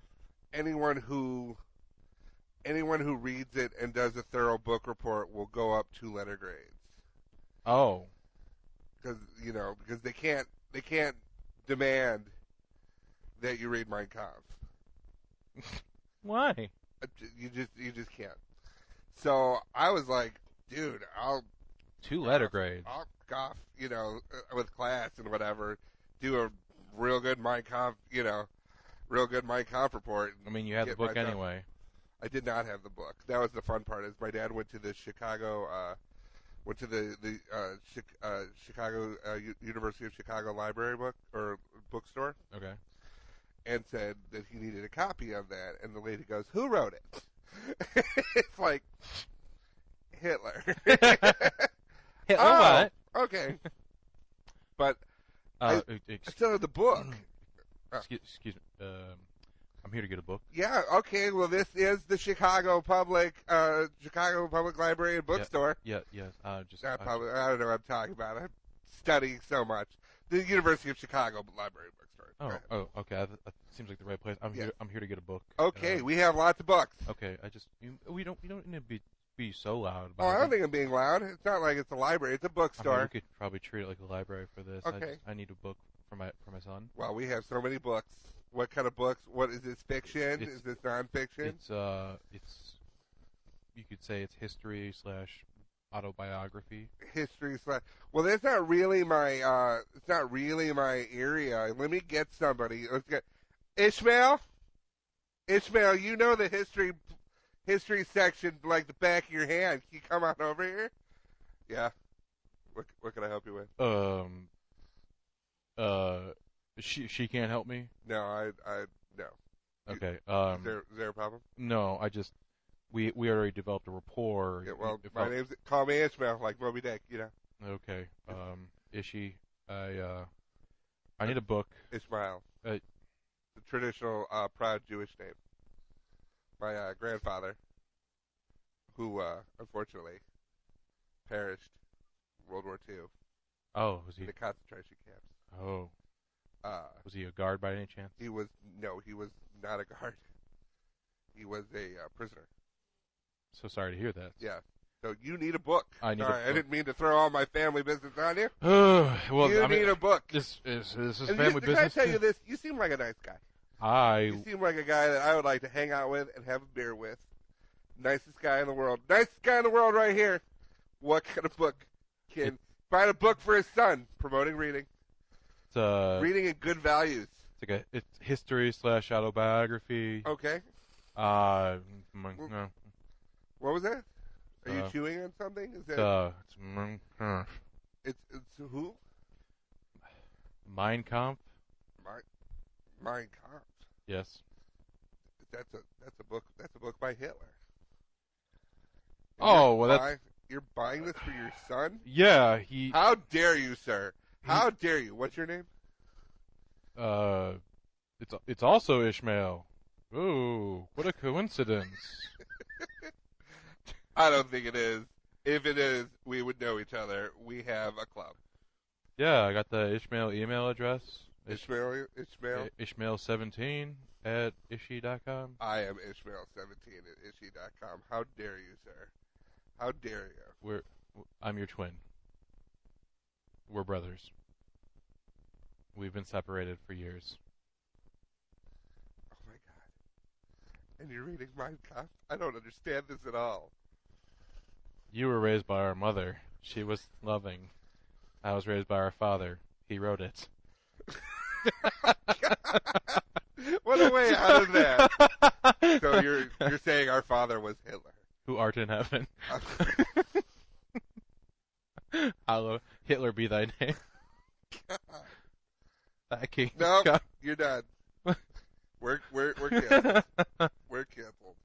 anyone who reads it and does a thorough book report will go up 2 letter grades. Oh. Because they can't demand that you read Mein Kampf. Why? You just can't. So I was like, dude, I'll 2 letter grades. I'll off, with class and whatever, do a real good Mein Kampf, real good Mein Kampf report. I mean, you have the book anyway. I did not have the book. That was the fun part. Is my dad went to the Chicago, Chicago University of Chicago library bookstore. Okay. And said that he needed a copy of that, and the lady goes, "Who wrote it?" It's like Hitler. Hitler what? Okay. But I excuse still have the book. me. I'm here to get a book. Yeah. Okay. Well, this is the Chicago Public Library and Bookstore. Yes. I don't know what I'm talking about. I'm studying so much. The University of Chicago Library and Bookstore. Oh, okay. That seems like the right place. I'm here to get a book. Okay, we have lots of books. Okay, we don't need to be so loud about I don't think I'm being loud. It's not like it's a library. It's a bookstore. I mean, we could probably treat it like a library for this. Okay. I need a book for my son. Well, we have so many books. What kind of books? What is this, fiction? Is this nonfiction? It's you could say it's history / autobiography. Well, that's not really my it's not really my area. Let me get somebody. Let's get Ishmael, you know the history section like the back of your hand. Can you come on over here? Yeah. What can I help you with? She can't help me? No, I no. Okay. Is there a problem? No, we already developed a rapport. Yeah, well, call me Ishmael, like Moby Dick, you know. Okay. Ishi, I need a book. Ishmael. The traditional proud Jewish name. My grandfather, who unfortunately perished in World War II. Oh, was he in the concentration camps? Oh. Was he a guard by any chance? He was not a guard. He was a prisoner. So sorry to hear that. Yeah. So you need a book. I need a book. I didn't mean to throw all my family business on you. Well, you need a book. This is and family business. Can I tell you this? You seem like a nice guy. You seem like a guy that I would like to hang out with and have a beer with. Nicest guy in the world. Nicest guy in the world right here. What kind of book can find a book for his son promoting reading? Reading and good values. It's history / autobiography. Okay. No. What was that? Are you chewing on something? Is that? It's who? Mein Kampf. Mein Kampf. Yes. That's a book. That's a book by Hitler. You're buying this for your son? Yeah, How dare you, sir? How dare you? What's your name? It's also Ishmael. Ooh, what a coincidence. I don't think it is. If it is, we would know each other. We have a club. Yeah, I got the Ishmael email address. Ishmael? Ishmael17@ishi.com. I am Ishmael17@ishi.com. How dare you, sir? How dare you? I'm your twin. We're brothers. We've been separated for years. Oh my God. And you're reading Mein Kampf? I don't understand this at all. You were raised by our mother. She was loving. I was raised by our father. He wrote it. What a way out of that. So you're saying our father was Hitler. Who art in heaven. Hallowed Hitler be thy name. That king. No, you're done. We're canceled. We're canceled.